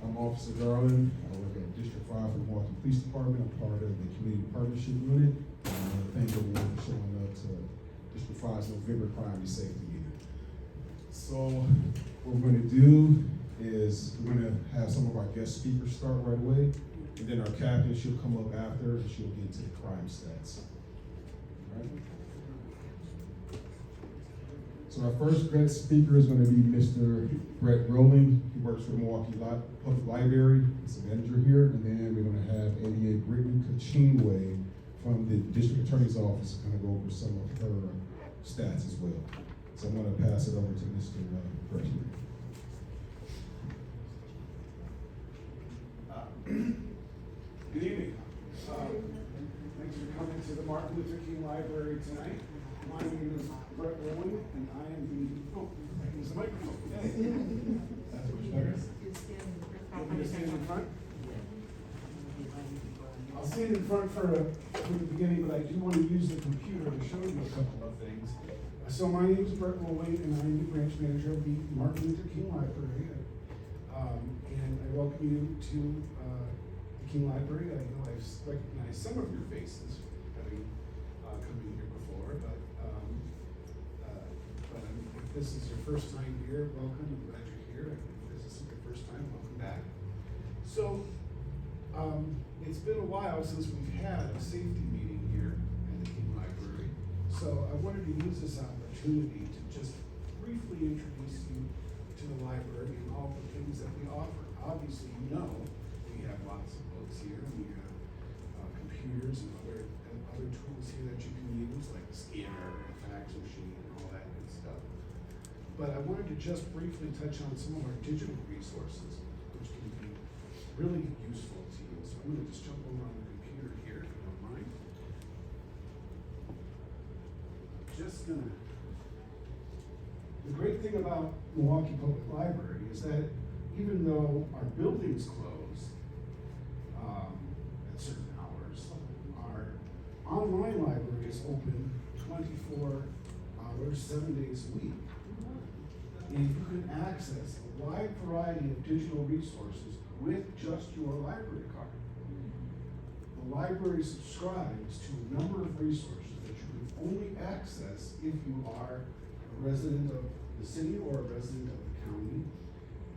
I'm Officer Garland. I work at District 5 for the Milwaukee Police Department. I'm part of the Community Partnership Unit. Thank everyone for showing up to District 5's November Crime and Safety Meeting. So what we're going to do is we're going to have some of our guest speakers start right away, and then our captain, she'll come up after and she'll get into the crime stats. All right? So our first guest speaker is going to be Mr. Brett Rowling. He works for the Milwaukee Public Library. He's a manager here. And then we're going to have ADA Brittany Kachingwe from the District Attorney's Office going to go over some of her stats as well. So I'm going to pass it over to Mr. Brett. Good evening. Thanks for coming to the Martin Luther King Library tonight. My name is Brett Rowling, and I am the, I can use the microphone. That's much better. Want me to stand in front? I'll stand in front for the beginning, but I do want to use the computer to show you a couple of things. So my name is Brett Rowling, and I'm the branch manager of the Martin Luther King Library. And I welcome you to the King Library. I know I've recognized some of your faces having come in here before, but if this is your first time here, welcome. I'm glad you're here. If this is your first time, welcome back. So it's been a while since we've had a safety meeting here at the King Library. So I wanted to use this opportunity to just briefly introduce you to the library and all the things that we offer. Obviously, you know, we have lots of books here. We have computers and other tools here that you can use, like the scanner and fax machine and all that good stuff. But I wanted to just briefly touch on some of our digital resources, which can be really useful to you. So I'm going to just jump over on the computer here, if you don't mind. Just gonna. The great thing about Milwaukee Public Library is that even though our buildings close at certain hours, our online library is open 24 hours, 7 days a week. And you can access a wide variety of digital resources with just your library card. The library subscribes to a number of resources that you can only access if you are a resident of the city or a resident of the county,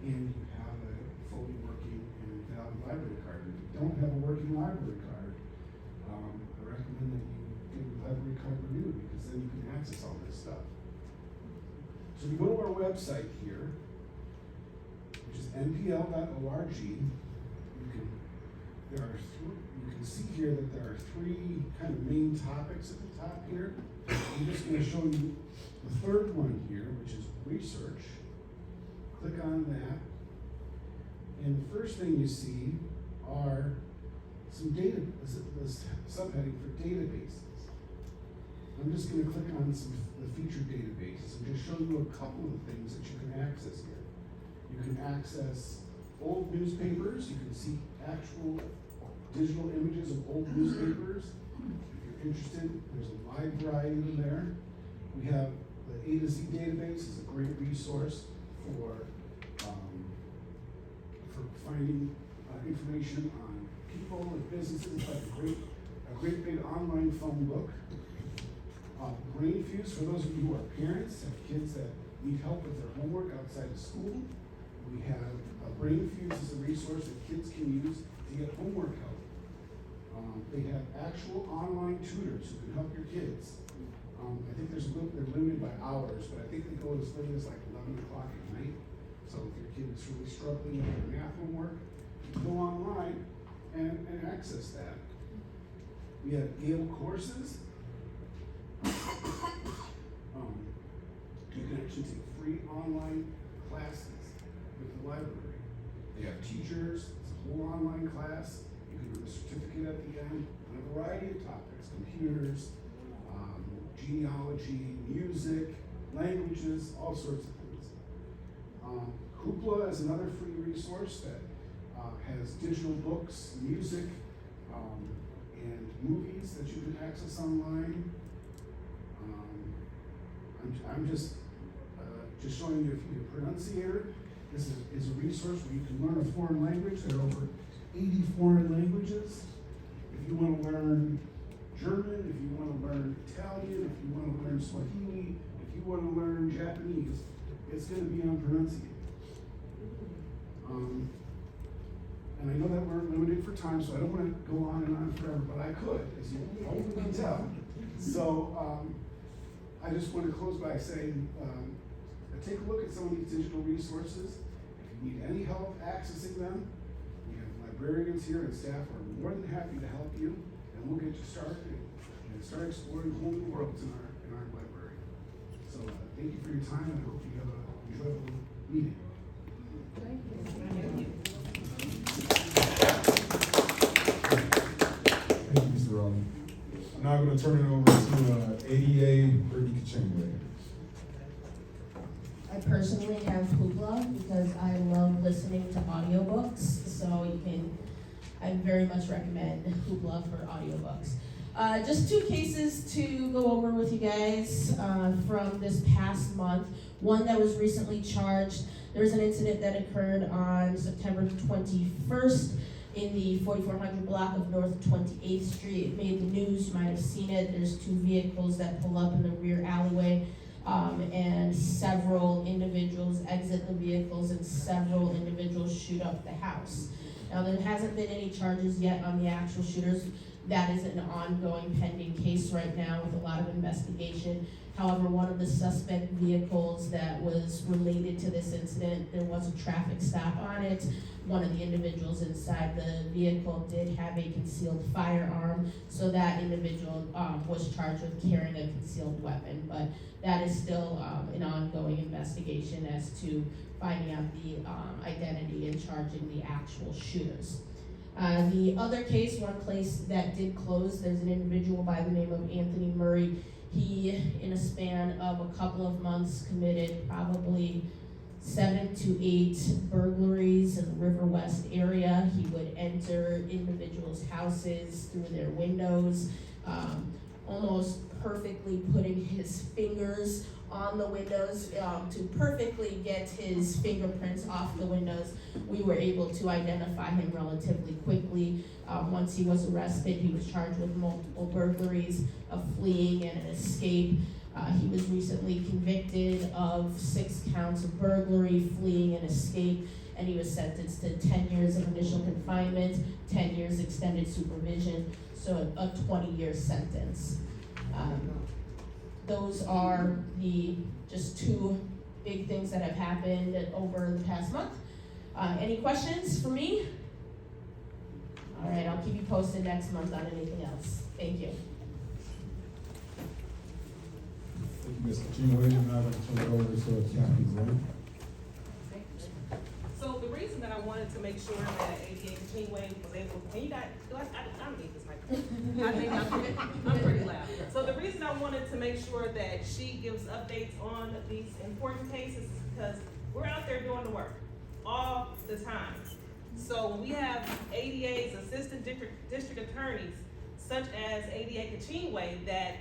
and you have a fully working and valid library card. If you don't have a working library card, I recommend that you get your library card renewed, because then you can access all this stuff. So if you go to our website here, which is npl.org, you can see here that there are three kind of main topics at the top here. I'm just going to show you the third one here, which is research. Click on that. And the first thing you see are some data, the subheading for databases. I'm just going to click on the featured databases and just show you a couple of things that you can access here. You can access old newspapers. You can see actual digital images of old newspapers. If you're interested, there's a wide variety of them there. We have the A to Z database is a great resource for finding information on people and businesses. It's like a great big online phone book. BrainFuse, for those of you who are parents, have kids that need help with their homework outside of school. We have BrainFuse is a resource that kids can use to get homework help. They have actual online tutors who can help your kids. I think they're limited by hours, but I think they go as late as like 11 o'clock at night. So if your kid is really struggling with their math homework, you can go online and access that. We have Gale courses. You can actually take free online classes with the library. They have teachers, it's a whole online class. You can earn a certificate at the end on a variety of topics: computers, genealogy, music, languages, all sorts of things. Hoopla is another free resource that has digital books, music, and movies that you can access online. I'm just showing you a few pronunciator. This is a resource where you can learn a foreign language. There are over 80 foreign languages. If you want to learn German, if you want to learn Italian, if you want to learn Swahili, if you want to learn Japanese, it's going to be on Pronunciate. And I know that we're limited for time, so I don't want to go on and on forever, but I could, as you hopefully can tell. So I just want to close by saying, take a look at some of these digital resources. If you need any help accessing them, we have librarians here and staff are more than happy to help you, and we'll get you started and start exploring whole new worlds in our library. So thank you for your time, and I hope you have an enjoyable meeting. Thank you. Thank you, Mr. Rowland. I'm now going to turn it over to ADA Brittany Kachingway. I personally have Hoopla because I love listening to audiobooks, so I very much recommend Hoopla for audiobooks. Just two cases to go over with you guys from this past month. One that was recently charged. There was an incident that occurred on September 21st in the 4400 block of North 28th Street. It made the news, you might have seen it. There's two vehicles that pull up in the rear alleyway, and several individuals exit the vehicles and several individuals shoot up the house. Now, there hasn't been any charges yet on the actual shooters. That is an ongoing pending case right now with a lot of investigation. However, one of the suspect vehicles that was related to this incident, there was a traffic stop on it. One of the individuals inside the vehicle did have a concealed firearm, so that individual was charged with carrying a concealed weapon. But that is still an ongoing investigation as to finding out the identity and charging the actual shooters. The other case, one place that did close, there's an individual by the name of Anthony Murray. He, in a span of a couple of months, committed probably 7 to 8 burglaries in the River West area. He would enter individuals' houses through their windows, almost perfectly putting his fingers on the windows to perfectly get his fingerprints off the windows. We were able to identify him relatively quickly. Once he was arrested, he was charged with multiple burglaries, a fleeing and an escape. He was recently convicted of 6 counts of burglary, fleeing, and escape, and he was sentenced to 10 years of initial confinement, 10 years extended supervision, so a 20-year sentence. Those are the just 2 big things that have happened over the past month. Any questions for me? All right, I'll keep you posted next month on anything else. Thank you. Thank you, Ms. Kachingway. I'm now going to turn it over to Captain Gray. So the reason that I wanted to make sure that ADA Kachingway was able, and you guys, I don't need this microphone. I'm pretty loud. So the reason I wanted to make sure that she gives updates on these important cases is because we're out there doing the work all the time. So when we have ADA's assistant district attorneys, such as ADA Kachingway, that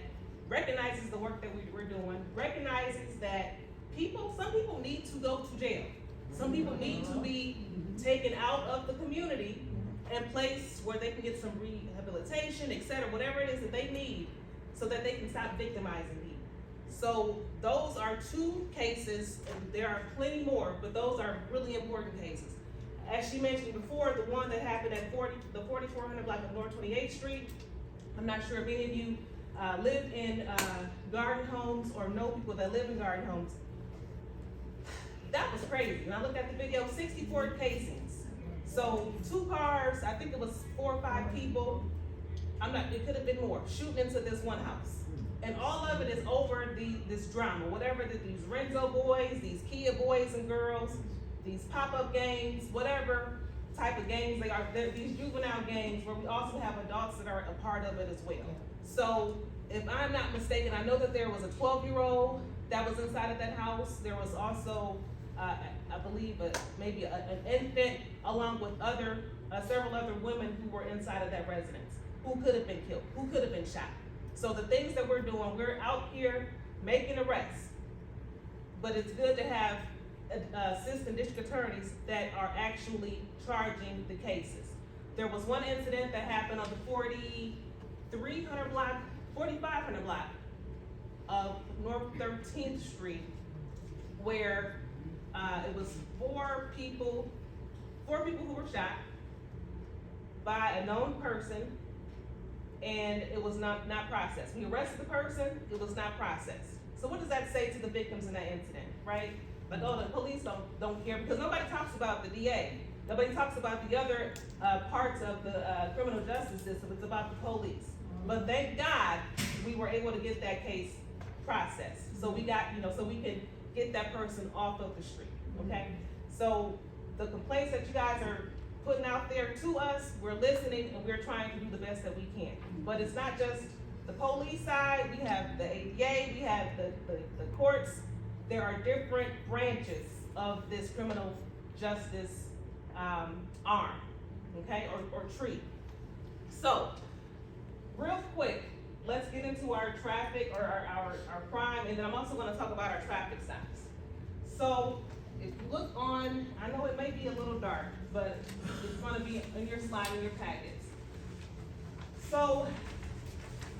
recognizes the work that we're doing, recognizes that some people need to go to jail. Some people need to be taken out of the community and placed where they can get some rehabilitation, et cetera, whatever it is that they need so that they can stop victimizing people. So those are 2 cases, and there are plenty more, but those are really important cases. As she mentioned before, the one that happened at the 4400 block of North 28th Street, I'm not sure if any of you live in garden homes or know people that live in garden homes. That was crazy. When I looked at the video, 64 casings. So 2 cars, I think it was 4 or 5 people. It could have been more, shooting into this one house. And all of it is over this drama, whatever these Renzo boys, these Kia boys and girls, these pop-up games, whatever type of games they are, these juvenile games where we also have adults that are a part of it as well. So if I'm not mistaken, I know that there was a 12-year-old that was inside of that house. There was also, I believe, maybe an infant along with several other women who were inside of that residence who could have been killed, who could have been shot. So the things that we're doing, we're out here making arrests, but it's good to have assistant district attorneys that are actually charging the cases. There was one incident that happened on the 4300 block, 4500 block of North 13th Street, where it was four people who were shot by a known person, and it was not processed. We arrested the person, it was not processed. So what does that say to the victims in that incident, right? Like, oh, the police don't care, because nobody talks about the DA. Nobody talks about the other parts of the criminal justice system. It's about the police. But thank God we were able to get that case processed. So we got, so we could get that person off of the street, okay? So the complaints that you guys are putting out there to us, we're listening and we're trying to do the best that we can. But it's not just the police side, we have the ADA, we have the courts. There are different branches of this criminal justice arm, okay, or tree. So, real quick, let's get into our traffic or our crime, and then I'm also gonna talk about our traffic signs. So, if you look on, I know it may be a little dark, but it's gonna be in your slide in your packets. So,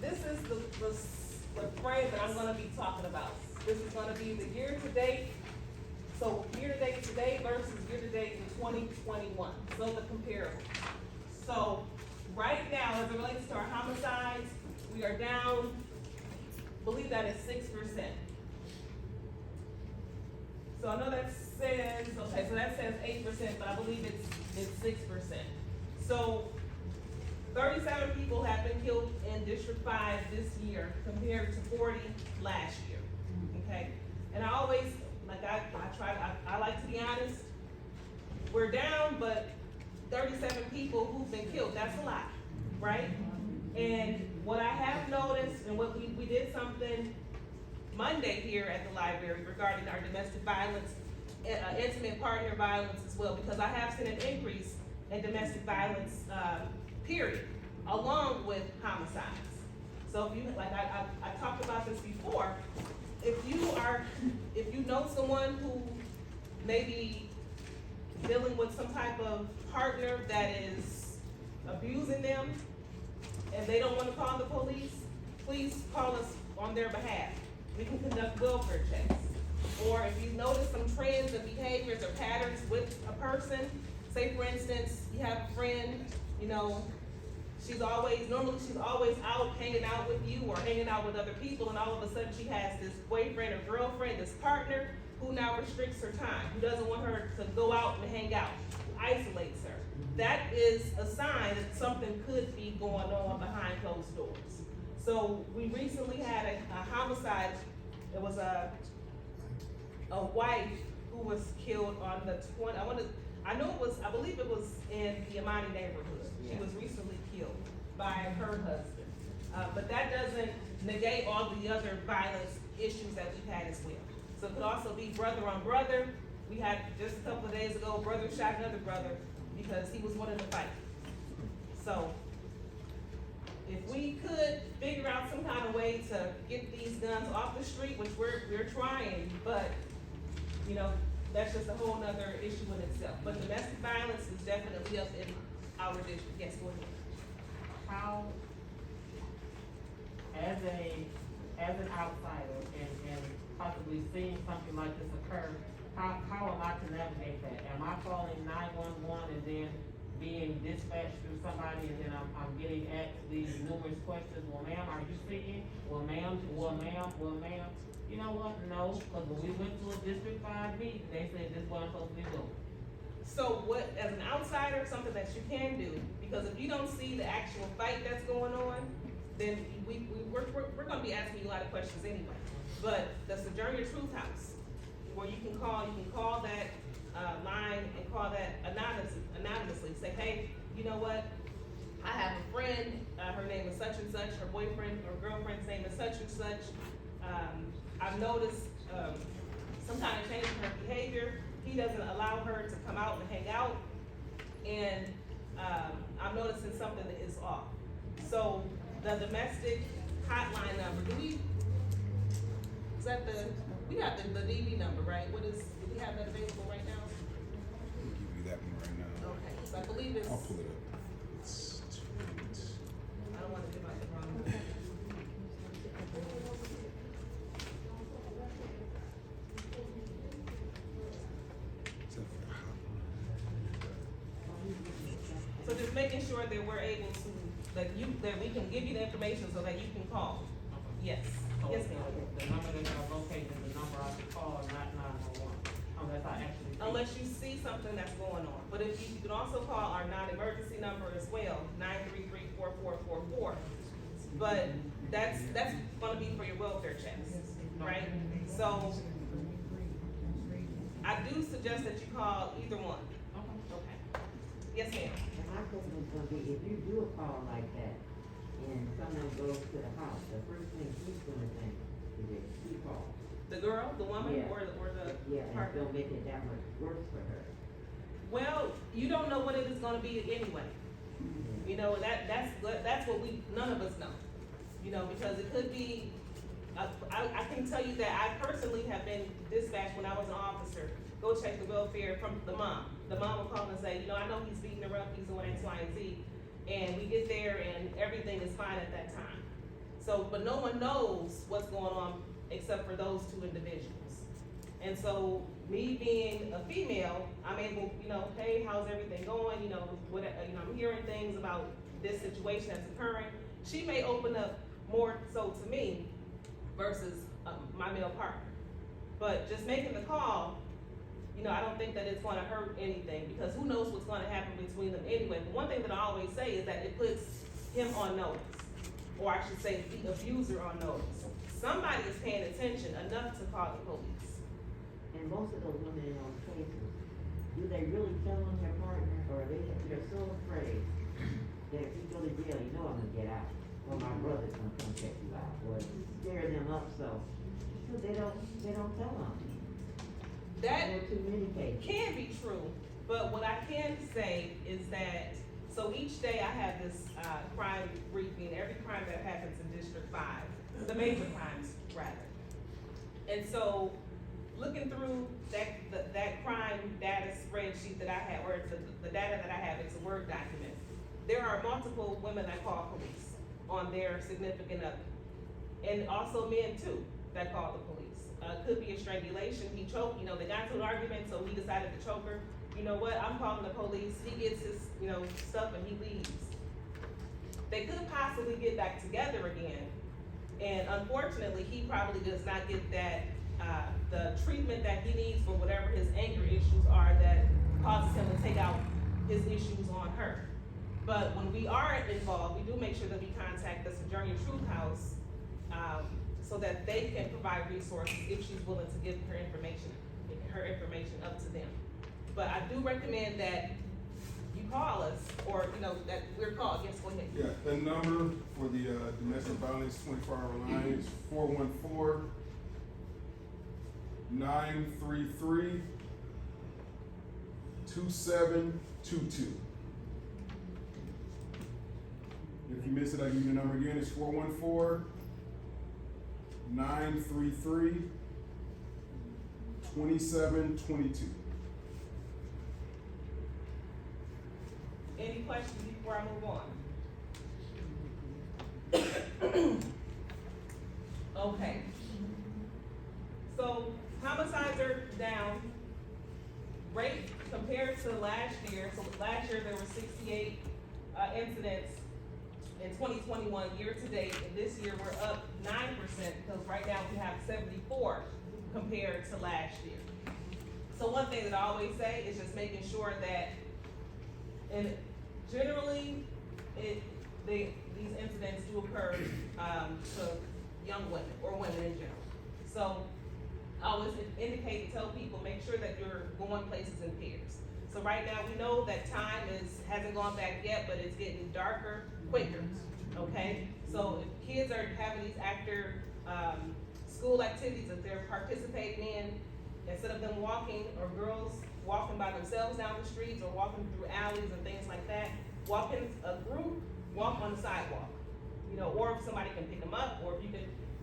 this is the frame that I'm gonna be talking about. This is gonna be the year-to-date. So year-to-date today versus year-to-date in 2021. So the comparable. So right now, as it relates to our homicides, we are down, believe that is 6%. So I know that says, okay, so that says 8%, but I believe it's 6%. So 37 people have been killed in District 5 this year compared to 40 last year, okay? And I always, like I like to be honest, we're down, but 37 people who've been killed, that's a lot, right? And what I have noticed, and what we did something Monday here at the library regarding our domestic violence, intimate partner violence as well, because I have seen an increase in domestic violence, period, along with homicides. So if you, like I talked about this before, if you know someone who may be dealing with some type of partner that is abusing them and they don't want to call the police, please call us on their behalf. We can conduct welfare checks. Or if you notice some trends and behaviors or patterns with a person, say for instance, you have a friend, normally she's always out hanging out with you or hanging out with other people, and all of a sudden she has this boyfriend or girlfriend, this partner, who now restricts her time, who doesn't want her to go out and hang out, who isolates her. That is a sign that something could be going on behind closed doors. So we recently had a homicide. It was a wife who was killed on the 20, I believe it was in the Imani neighborhood. She was recently killed by her husband. But that doesn't negate all the other violence issues that we've had as well. So it could also be brother on brother. We had just a couple of days ago, brother shot another brother because he was wanting to fight. So if we could figure out some kind of way to get these guns off the street, which we're trying, but that's just a whole nother issue in itself. But domestic violence is definitely up in our district. Yes, go ahead. How, as an outsider and possibly seeing something like this occur, how am I to navigate that? Am I calling 911 and then being dispatched through somebody, and then I'm getting asked these numerous questions? Well, ma'am, are you speaking? Well, ma'am. You know what? No, because when we went to a District 5 meeting, they said this is what I'm supposed to be doing. So what, as an outsider, something that you can do, because if you don't see the actual fight that's going on, then we're gonna be asking you a lot of questions anyway. But the Sojourn Your Truth House, where you can call that line and call that anonymously. Say, hey, you know what? I have a friend, her name is such and such, her boyfriend or girlfriend's name is such and such. I've noticed some kind of change in her behavior. He doesn't allow her to come out and hang out, and I'm noticing something that is off. So the domestic hotline number, is that the We have the DV number, right? Do we have that available right now? I'll give you that one right now. Okay, so I believe it's, I'll pull it up. It's I don't wanna give out the wrong one. So just making sure that we're able to, that we can give you the information so that you can call. Yes, So yes, ma'am. the number that y'all located is the number I should call, not 911, unless I actually. see it. Unless you see something that's going on. But if you can also call our non-emergency number as well, 933-4444. But that's gonna be for your welfare checks, right? So I do suggest that you call either one. Okay. Yes, ma'am. And my question is gonna be, if you do a call like that, and someone goes to the house, the first thing she's gonna think is that she called. The girl, the woman, Yeah. or the Yeah, and it's partner? gonna make it that much worse for her. Well, you don't know what it is gonna be anyway. You know, that's what none of us know. You know, because it could be, I can tell you that I personally have been dispatched when I was an officer, go check the welfare from the mom. The mom will call and say, you know, I know he's beating her up, he's doing X, Y, and Z. And we get there and everything is fine at that time. So, but no one knows what's going on except for those two individuals. And so, me being a female, I'm able, you know, hey, how's everything going? You know, I'm hearing things about this situation that's occurring. She may open up more so to me versus my male partner. But just making the call, you know, I don't think that it's gonna hurt anything, because who knows what's gonna happen between them anyway. But one thing that I always say is that it puts him on notice, or I should say the abuser on notice. Somebody is paying attention enough to call the police. And most of those women in those cases, do they really tell on their partner, or they're so afraid that if you go to jail, you know I'm gonna get out, or my brother's gonna come check you out, or scare them up, so they don't tell them. That There are too many cases. can be true, but what I can say is that, so each day I have this crime briefing, every crime that happens in District 5, the major crimes rather. And so, looking through that crime data spreadsheet that I have, or the data that I have, it's a Word document. There are multiple women that call police on their significant other. And also men too, that call the police. Could be a strangulation, he choked, you know, they got into an argument, so he decided to choke her. You know what, I'm calling the police, he gets his, you know, stuff and he leaves. They could possibly get back together again, and unfortunately, he probably does not get that, the treatment that he needs for whatever his anger issues are that causes him to take out his issues on her. But when we are involved, we do make sure that we contact the Sojourner Truth House, so that they can provide resources if she's willing to give her information up to them. But I do recommend that you call us, or, you know, that we're called. Yes, go ahead. Yeah, the number for the domestic violence 24-hour line is 414-933-2722. If you miss it, I'll give you the number again. It's 414-933-2722. Any questions before I move on? Okay. So homicides are down. Rate compared to last year, so last year there were 68 incidents in 2021 year to date, and this year we're up 9% because right now we have 74 compared to last year. So one thing that I always say is just making sure that, and generally, these incidents do occur to young women or women in general. So I always indicate, tell people, make sure that you're going places in pairs. So right now, we know that time hasn't gone back yet, but it's getting darker quicker, okay? So if kids are having these after school activities that they're participating in, instead of them walking, or girls walking by themselves down the streets or walking through alleys and things like that, walk in a group, walk on the sidewalk. You know, or if somebody can pick them up, or if you can,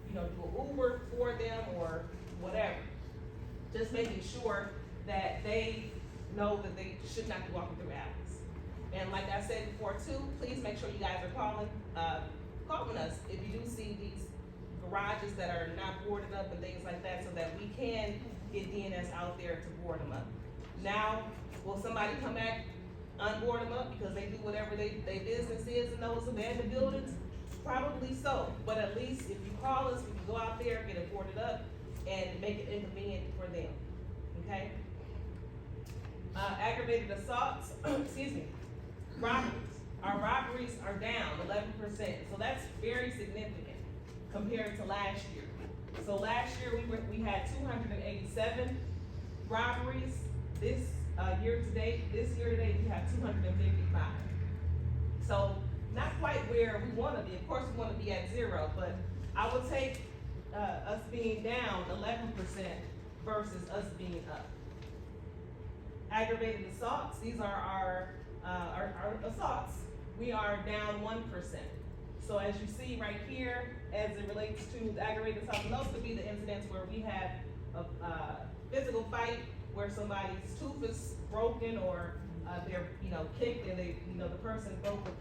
you know, do an Uber for them, or whatever. Just making sure that they know that they should not be walking through alleys. And like I said before too, please make sure you guys are calling us if you do see these garages that are not boarded up and things like that, so that we can get DNS out there to board them up. Now, will somebody come back, unboard them up because they do whatever they business is in those abandoned buildings? Probably so, but at least if you call us, we can go out there, get it boarded up, and make it inconvenient for them, okay? Aggravated assaults, excuse me, robberies. Our robberies are down 11%, so that's very significant compared to last year. So last year, we had 287 robberies. This year to date, we have 255. So not quite where we wanna be. Of course, we wanna be at 0, but I would take us being down 11% versus us being up. Aggravated assaults, these are our assaults. We are down 1%. So as you see right here, as it relates to the aggravated assault, and those could be the incidents where we have a physical fight, where somebody's tooth is broken, or they're, kicked and they, the person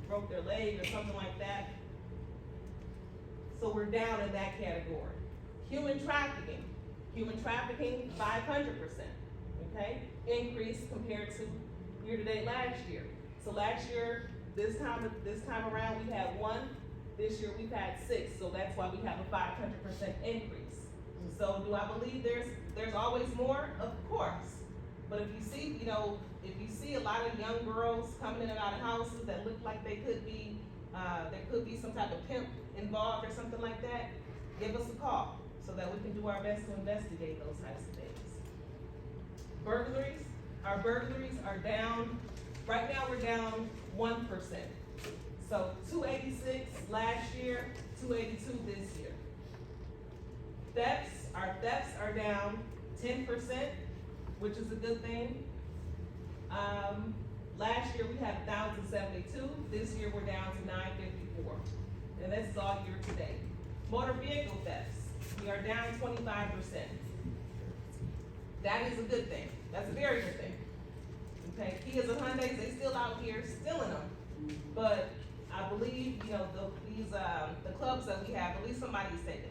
broke their leg or something like that. So we're down in that category. Human trafficking, 500%, okay? Increase compared to year-to-date last year. So last year, this time around, we had 1. This year, we've had 6. So that's why we have a 500% increase. So do I believe there's always more? Of course. But if you see, if you see a lot of young girls coming in and out of houses that look like they could be, there could be some type of pimp involved or something like that, give us a call so that we can do our best to investigate those types of things. Burglaries, our burglaries are down, right now we're down 1%. So 286 last year, 282 this year. Our thefts are down 10%, which is a good thing. Last year we had 1,072, this year we're down to 954. And this is all year to date. Motor vehicle thefts, we are down 25%. That is a good thing, that's a very good thing. Okay, Kias and Hyundais, they still out here stealing them. But I believe, the clubs that we have, at least somebody's taking them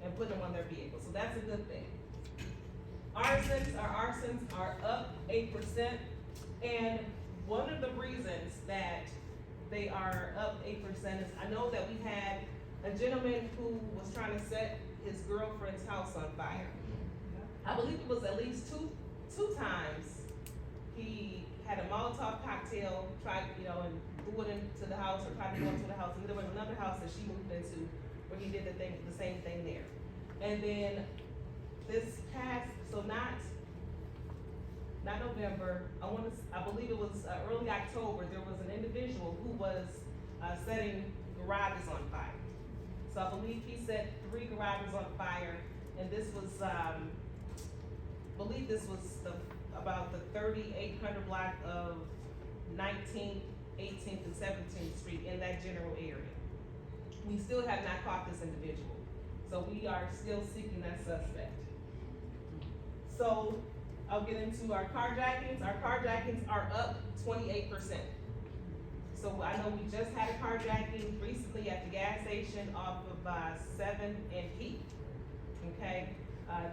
and putting them on their vehicle, so that's a good thing. Arsons are up 8%, and one of the reasons that they are up 8% is I know that we had a gentleman who was trying to set his girlfriend's house on fire. I believe it was at least two times he had a Molotov cocktail, tried, and threw it into the house or tried to go into the house, and there was another house that she moved into where he did the same thing there. And then this past, so not November, I believe it was early October, there was an individual who was setting garages on fire. So I believe he set 3 garages on fire, and this was, about the 3800 block of 19th, 18th, and 17th Street in that general area. We still have not caught this individual, so we are still seeking that suspect. So I'll get into our carjackings. Our carjackings are up 28%. So I know we just had a carjacking recently at the gas station off of 7 and P. Okay,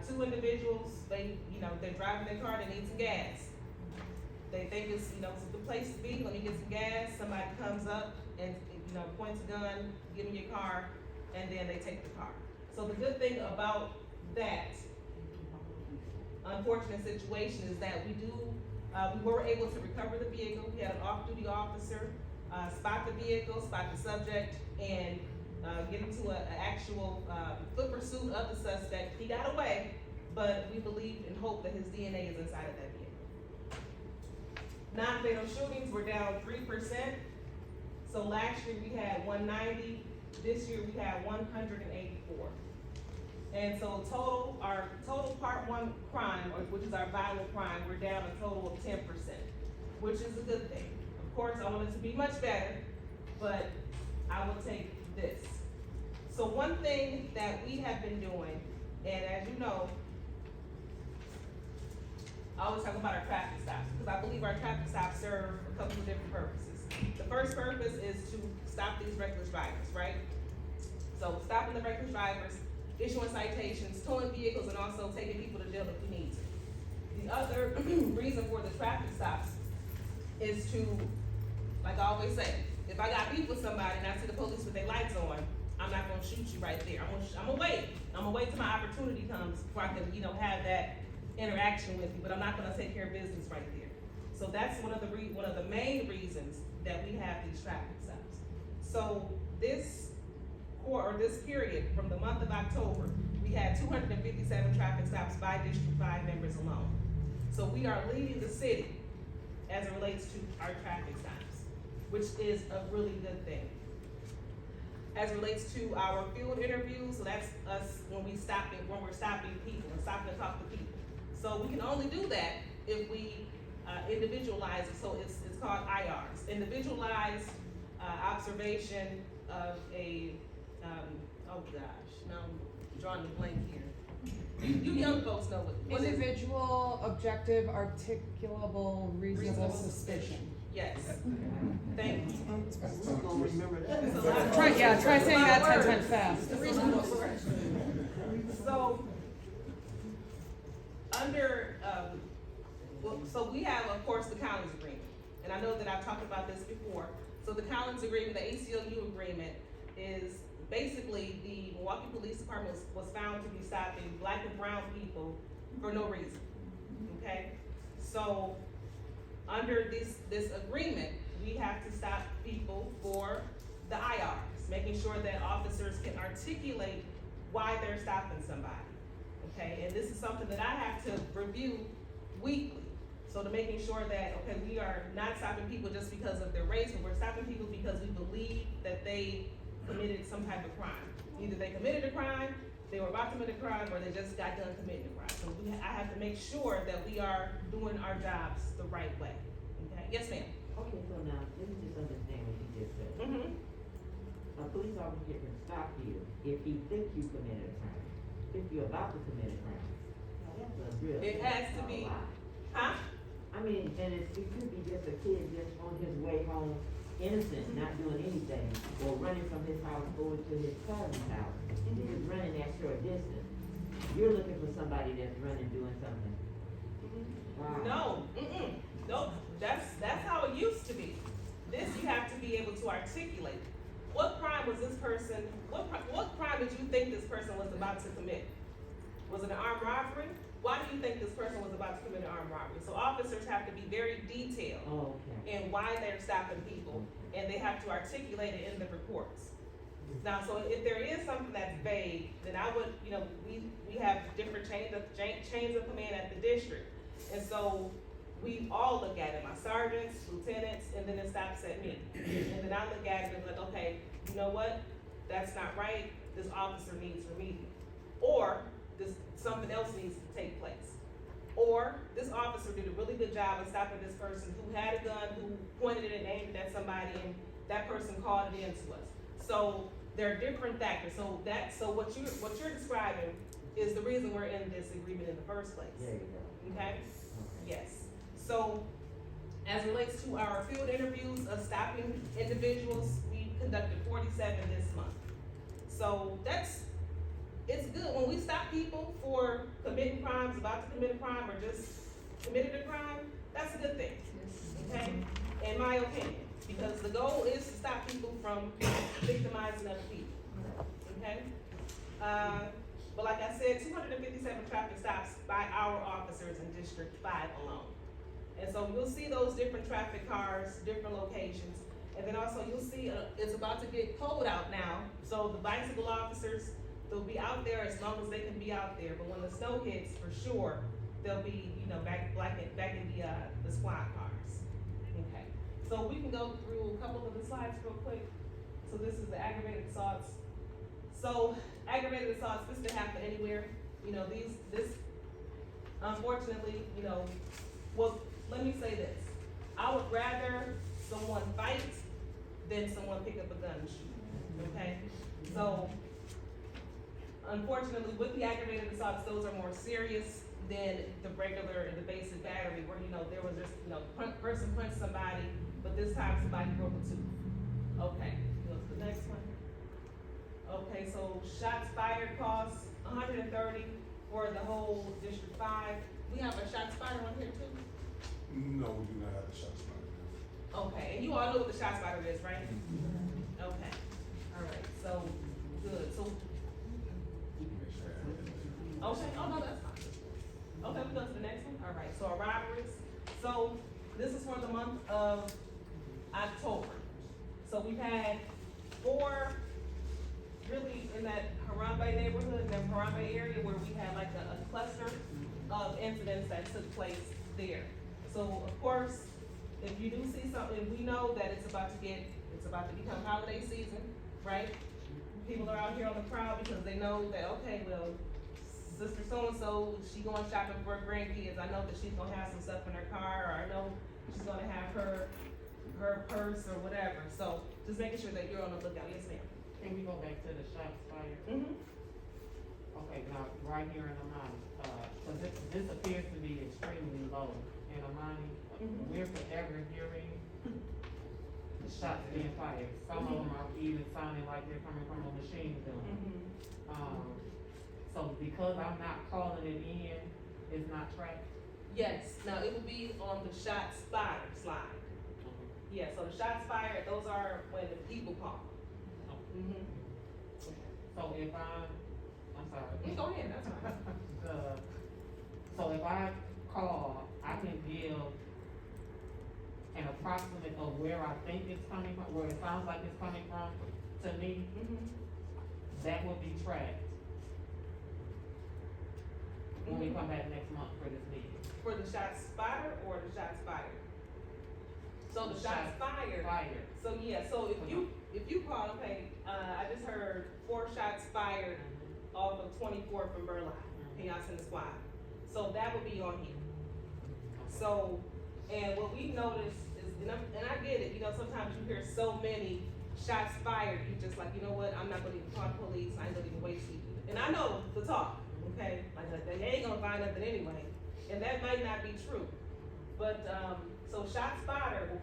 2 individuals, they're driving their car, they need some gas. They think it's, it's a good place to be, let me get some gas. Somebody comes up and, points a gun, give me your car, and then they take the car. So the good thing about that unfortunate situation is that we were able to recover the vehicle. We had an off-duty officer spot the vehicle, spot the subject, and get into an actual foot pursuit of the suspect. He got away, but we believe and hope that his DNA is inside of that vehicle. Non-fatal shootings were down 3%. So last year we had 190, this year we had 184. And so our total part 1 crime, which is our violent crime, we're down a total of 10%, which is a good thing. Of course, I want it to be much better, but I will take this. So one thing that we have been doing, and as you know, I always talk about our traffic stops, because I believe our traffic stops serve a couple of different purposes. The first purpose is to stop these reckless drivers, right? So stopping the reckless drivers, issuing citations, towing vehicles, and also taking people to jail if we need to. The other reason for the traffic stops is to, like I always say, if I got beef with somebody and I see the police with their lights on, I'm not gonna shoot you right there. I'm gonna wait. I'm gonna wait till my opportunity comes before I can, have that interaction with you, but I'm not gonna take care of business right there. So that's one of the main reasons that we have these traffic stops. So this period, from the month of October, we had 257 traffic stops by District 5 members alone. So we are leading the city as it relates to our traffic stops, which is a really good thing. As it relates to our field interviews, so that's us when we're stopping people and stopping to talk to people. So we can only do that if we individualize it, so it's called IRs, individualized observation of a, oh gosh, now I'm drawing the blank here. You young folks know what is it? Individual, objective, articulable, reasonable suspicion. Yes, thank you. We're gonna remember that. It's a lot of Try words. saying that It's a lot 10 of times fast. The reasonable So, under, so we have, of course, the Collins Agreement, and I know that I've talked about this before. So the Collins Agreement, the ACLU agreement, is basically the Milwaukee Police Department was found to be stopping black and brown people for no reason, okay? So, under this agreement, we have to stop people for the IRs, making sure that officers can articulate why they're stopping somebody, okay? And this is something that I have to review weekly. So to making sure that, okay, we are not stopping people just because of their race, but we're stopping people because we believe that they committed some type of crime. Either they committed a crime, they were about to commit a crime, or they just got done committing a crime. So I have to make sure that we are doing our jobs the right way, okay? Yes, ma'am? Okay, so now, let me just understand what you just said. Mm-hmm. A police officer can stop you if he thinks you committed a crime, if you're about to commit a crime. Now, that's a real. It has to be. Huh? I mean, and it could be just a kid just on his way home, innocent, not doing anything, or running from his house going to his cousin's house. And he's running that short distance. You're looking for somebody that's running, doing something. Wow. No, nope, that's how it used to be. This, you have to be able to articulate. What crime was this person, what crime did you think this person was about to commit? Was it an armed robbery? Why do you think this person was about to commit an armed robbery? So officers have to be very detailed Oh, okay. in why they're stopping people, and they have to articulate it in the reports. Now, so if there is something that's vague, then I would, we have different chains of command at the district. And so we all look at it, my sergeants, lieutenants, and then it stops at me. And then I look at it and be like, okay, you know what? That's not right. This officer needs remedial. Or something else needs to take place. Or this officer did a really good job of stopping this person who had a gun, who pointed it and aimed it at somebody, and that person called it in to us. So there are different factors. So what you're describing is the reason we're in this agreement in the first place. There you go. Okay? Okay. Yes. So as it relates to our field interviews of stopping individuals, we conducted 47 this month. So it's good when we stop people for committing crimes, about to commit a crime, or just committed a crime. That's a good thing, okay? In my opinion, because the goal is to stop people from victimizing other people, okay? But like I said, 257 traffic stops by our officers in District 5 alone. And so you'll see those different traffic cars, different locations, and then also you'll see it's about to get cold out now, so the bicycle officers, they'll be out there as long as they can be out there, but when the snow hits, for sure, they'll be, back in the squad cars. Okay, so we can go through a couple of the slides real quick. So this is the aggravated assaults. So aggravated assaults, this can happen anywhere. This, unfortunately, well, let me say this. I would rather someone fight than someone pick up a gun and shoot, okay? So, unfortunately, with the aggravated assaults, those are more serious than the regular, the basic battery where, there was just, person punched somebody, but this time somebody broke a tooth. Okay, go to the next one. Okay, so shots fired costs $130 for the whole District 5. We have a shots fired on here too? No, we do not have the shots fired. Okay, and you all know what the shots fired is, right? Okay, alright, so, good, so, We can make sure I have that. okay, oh no, that's fine. Okay, we go to the next one, alright, so our robberies, so this is for the month of October. So we've had 4 really in that Harambe neighborhood, in that Harambe area where we had like a cluster of incidents that took place there. So of course, if you do see something, we know that it's about to become holiday season, right? People are out here on the prowl because they know that, okay, well, sister so-and-so, she going shopping for her grandkids. I know that she's gonna have some stuff in her car, or I know she's gonna have her purse or whatever. So just making sure that you're on the lookout. Yes, ma'am. Can we go back to the shots fired? Mm-hmm. Okay, now, right here in Amani, cause this appears to be extremely low in Amani. Mhm. We're forever hearing the shots being fired. Some of them are even sounding like they're coming from a machine gun. Mm-hmm. So because I'm not calling it in, it's not tracked? Yes, now it will be on the shots fired slide. Yeah, so the shots fired, those are when the people call. Mm-hmm. So if I'm sorry. Go ahead, that's fine. So if I call, I can give an approximate of where I think it's coming from, where it sounds like it's coming from to me, Mm-hmm. that will be tracked when we come back next month for this meeting. For the shots fired or the shots fired? So the shots fired. Fired. So yeah, so if you call, okay, I just heard 4 shots fired off of 24 from Burleigh, and y'all send the squad. So that would be on here. So, and what we noticed is, and I get it, sometimes you hear so many shots fired, you just like, you know what, I'm not gonna even call the police, I ain't gonna even waste it. And I know the talk, okay, like they ain't gonna find nothing anyway, and that might not be true. But, so shots fired will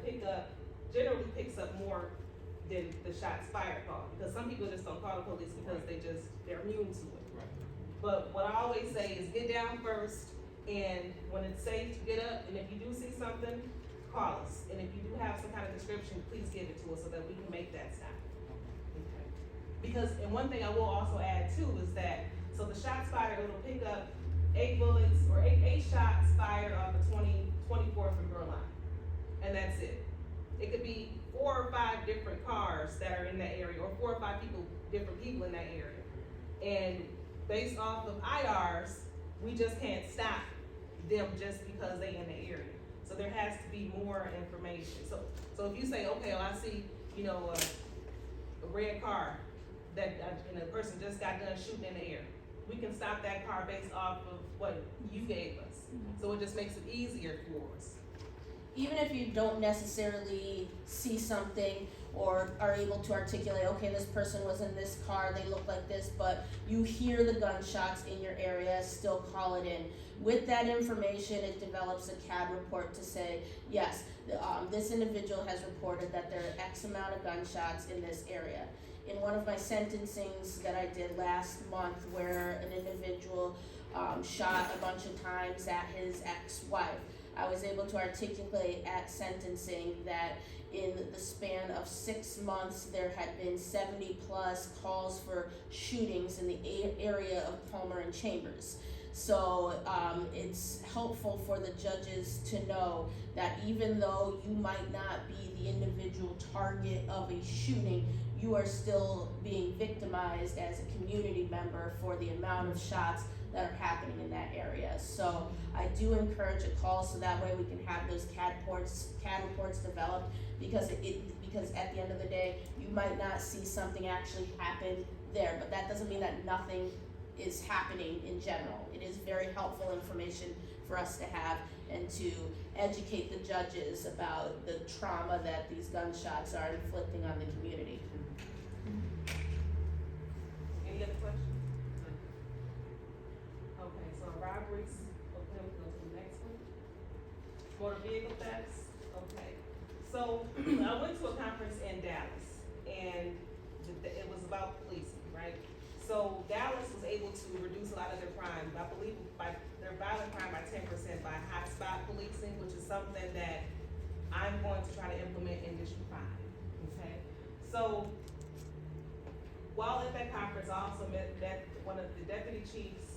generally picks up more than the shots fired call, because some people just don't call the police because they're immune to it. Right. But what I always say is get down first, and when it's safe to get up, and if you do see something, call us. And if you do have some kind of description, please give it to us so that we can make that stop. Okay. Because, and one thing I will also add too is that, so the shots fired, it'll pick up 8 bullets, or 8 shots fired off the 24th from Burleigh. And that's it. It could be 4 or 5 different cars that are in that area, or 4 or 5 different people in that area. And based off of IRs, we just can't stop them just because they in the area. So there has to be more information. So if you say, okay, well, I see, a red car that, and a person just got done shooting in the air, we can stop that car based off of what you gave us. So it just makes it easier for us. Even if you don't necessarily see something or are able to articulate, okay, this person was in this car, they look like this, but you hear the gunshots in your area, still call it in. With that information, it develops a CAD report to say, yes, this individual has reported that there are X amount of gunshots in this area. In one of my sentencings that I did last month, where an individual shot a bunch of times at his ex-wife, I was able to articulate at sentencing that in the span of 6 months, there had been 70 plus calls for shootings in the area of Palmer and Chambers. So it's helpful for the judges to know that even though you might not be the individual target of a shooting, you are still being victimized as a community member for the amount of shots that are happening in that area. So I do encourage a call so that way we can have those CAD reports developed, because because at the end of the day, you might not see something actually happen there, but that doesn't mean that nothing is happening in general. It is very helpful information for us to have and to educate the judges about the trauma that these gunshots are inflicting on the community. Any other questions? Okay, so robberies, motor vehicle thefts? Okay. So, I went to a conference in Dallas, and it was about policing, right? So Dallas was able to reduce a lot of their crime, I believe, by their violent crime by 10% by hotspot policing, which is something that I'm going to try to implement in District 5, okay? So, while at that conference, I also met one of the deputy chiefs,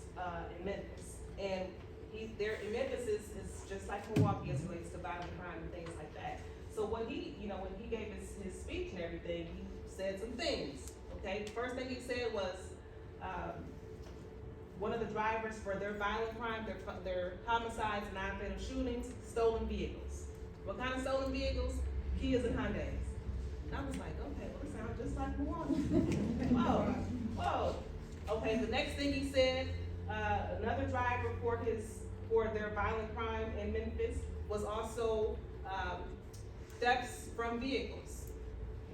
in Memphis. And in Memphis is just like Milwaukee as it relates to violent crime and things like that. So when he gave his speech and everything, he said some things, okay? First thing he said was, one of the drivers for their violent crime, their homicides, non-fatal shootings, stolen vehicles. What kind of stolen vehicles? Kias and Hyundais. And I was like, okay, well, it sounds just like Milwaukee. Whoa. Okay, the next thing he said, another driver for their violent crime in Memphis was also, thefts from vehicles.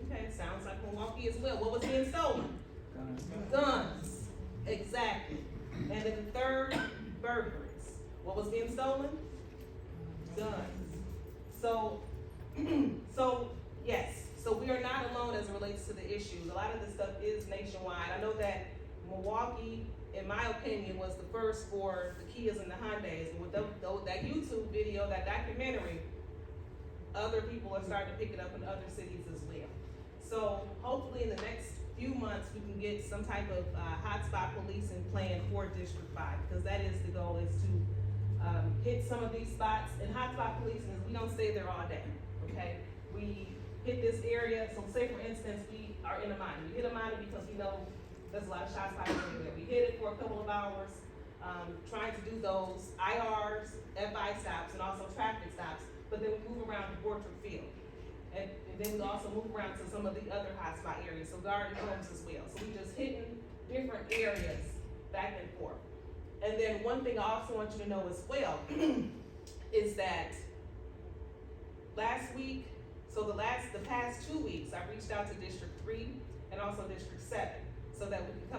Okay, sounds like Milwaukee as well. What was being stolen? Guns. Exactly. And then the third, burglaries. What was being stolen? Guns. So yes. So we are not alone as it relates to the issues. A lot of this stuff is nationwide. I know that Milwaukee, in my opinion, was the first for the Kias and the Hyundais. And with that YouTube video, that documentary, other people are starting to pick it up in other cities as well. So hopefully in the next few months, we can get some type of hotspot policing plan for District 5, because that is the goal, is to hit some of these spots. And hotspot policing is, we don't stay there all day, okay? We hit this area, so say for instance, we are in a mine. We hit a mine because we know there's a lot of shots fired everywhere. We hit it for a couple of hours, trying to do those IRs, FI stops, and also traffic stops, but then we move around to Orchard Field. And then we also move around to some of the other hotspot areas, so garden homes as well. So we just hitting different areas back and forth. And then one thing I also want you to know as well is that last week, so the past 2 weeks, I reached out to District 3 and also District 7, so that we could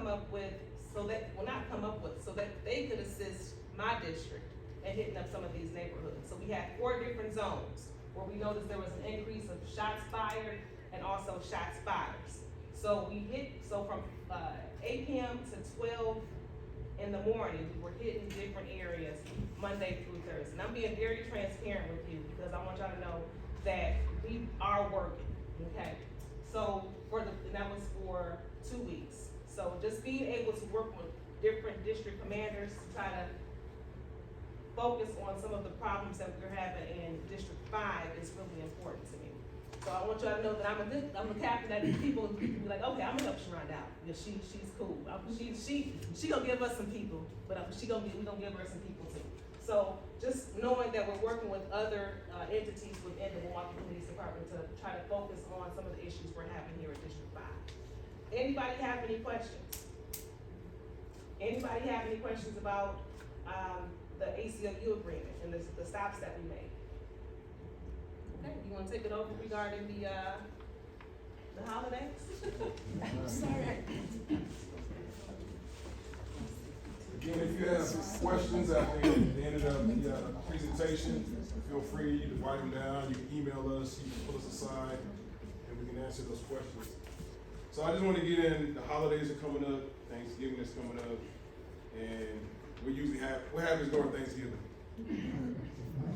so that they could assist my district in hitting up some of these neighborhoods. So we had 4 different zones where we noticed there was an increase of shots fired and also shots fires. So from 8 p.m. to 12 in the morning, we were hitting different areas Monday through Thursday. And I'm being very transparent with you because I want y'all to know that we are working, okay? So and that was for 2 weeks. So just being able to work with different district commanders to try to focus on some of the problems that we're having in District 5 is really important to me. So I want y'all to know that I'm a captain that people be like, okay, I'm gonna help Sharonda out, because she's cool. She gonna give us some people, but we gonna give her some people too. So just knowing that we're working with other entities within the Milwaukee Police Department to try to focus on some of the issues we're having here at District 5. Anybody have any questions? Anybody have any questions about the ACLU agreement and the stops that we made? Okay, you wanna take it over regarding the holidays? Sorry. Again, if you have questions at the end of the presentation, feel free to write them down. You can email us, you can pull us aside, and we can answer those questions. So I just want to get in, the holidays are coming up, Thanksgiving is coming up, and what happens during Thanksgiving?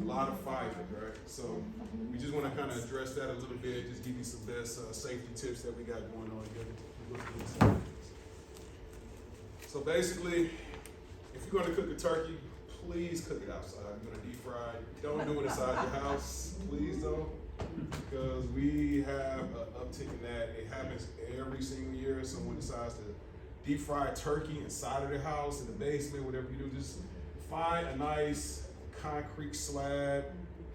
A lot of fighting, right? So we just want to kind of address that a little bit, just give you some best safety tips that we got going on here. So basically, if you're going to cook a turkey, please cook it outside. You're going to deep fry it. Don't do it inside your house. Please don't. Because we have an uptick in that. It happens every single year. Someone decides to deep fry turkey inside of their house, in the basement, whatever you do. Just find a nice concrete slab,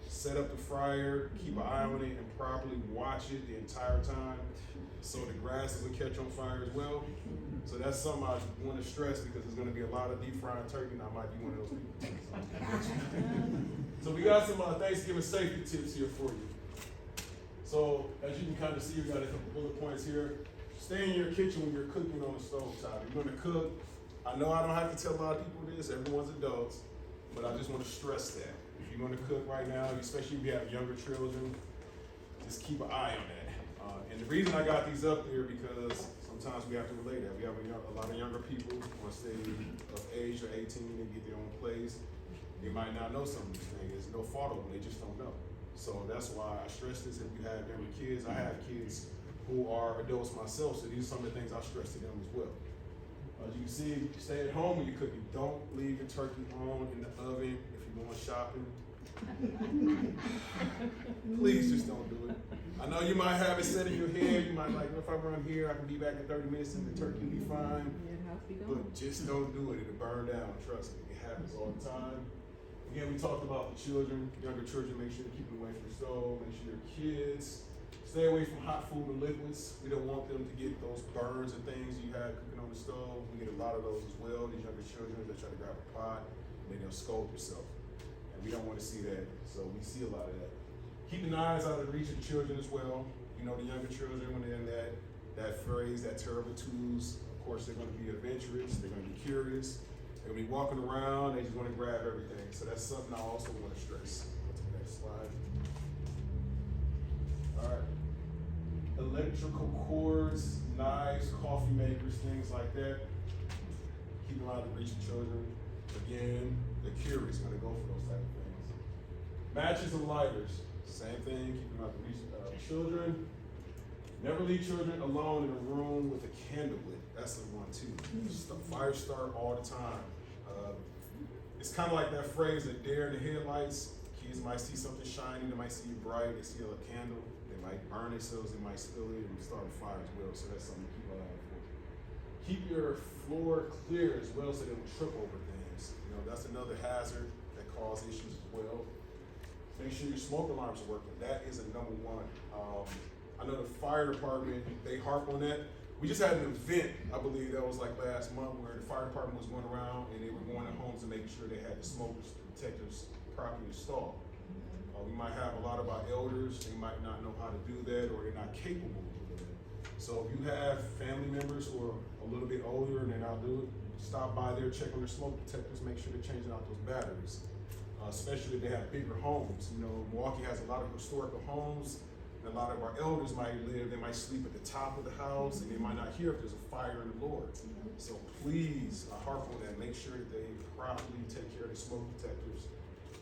set up the fryer, keep an eye on it, and properly watch it the entire time so the grass doesn't catch on fire as well. So that's something I want to stress, because there's going to be a lot of deep fried turkey, and I might be one of those people. So we got some Thanksgiving safety tips here for you. So as you can kind of see, we got a couple bullet points here. Stay in your kitchen when you're cooking on the stove top. If you're going to cook, I know I don't have to tell a lot of people this, everyone's adults, but I just want to stress that. If you're you're gonna cook right now, especially if you have younger children, just keep an eye on that. And the reason I got these up there because sometimes we have to relate that. We have a lot of younger people, once they of age or 18, they get their own place. They might not know some of these things. It's no fault of them, they just don't know. So that's why I stress this. If you have younger kids, I have kids who are adults myself, so these are some of the things I stress to them as well. As you can see, you stay at home when you're cooking. Don't leave your turkey on in the oven if you're going shopping. Please just don't do it. I know you might have it set in your head. You might like, if I run here, I can be back in 30 minutes and the turkey will be fine. But just don't do it. It'll burn down. Trust me. It happens all the time. Again, we talked about the children, younger children. Make sure to keep them away from the stove. Make sure your kids stay away from hot food and liquids. We don't want them to get those burns and things you have cooking on the stove. We get a lot of those as well. These younger children, they try to grab a pot and then they'll scold themselves. And we don't want to see that. So we see a lot of that. Keeping eyes out of the reach of the children as well. You know, the younger children, when they're in that phrase, that terrible twos, of course, they're going to be adventurous. They're going to be curious. They're going to be walking around. They just want to grab everything. So that's something I also want to stress. Go to the next slide. All right. Electrical cords, knives, coffee makers, things like that. Keep them out of the reach of children. Again, the curious going to go for those type of things. Matches and lighters, same thing. Keep them out of the reach of children. Never leave children alone in a room with a candle lit. That's the one too. Fire start all the time. It's kind of like that phrase, a deer in the headlights. Kids might see something shiny, they might see it bright, they see a candle, they might burn themselves, they might spill it and start a fire as well. So that's something to keep an eye out for. Keep your floor clear as well so they don't trip over things. You know, that's another hazard that causes issues as well. Make sure your smoke alarms are working. That is a number one. I know the fire department, they harp on that. We just had an event, I believe that was like last month, where the fire department was going around and they were going to homes and making sure they had the smoke detectors properly installed. We might have a lot of our elders, they might not know how to do that or they're not capable of doing that. So if you have family members who are a little bit older and they're not doing it, stop by there, check on their smoke detectors, make sure they're changing out those batteries. Especially if they have bigger homes. You know, Milwaukee has a lot of historical homes. And a lot of our elders might live, they might sleep at the top of the house and they might not hear if there's a fire in the Lord. So please, harp on that. Make sure that they properly take care of the smoke detectors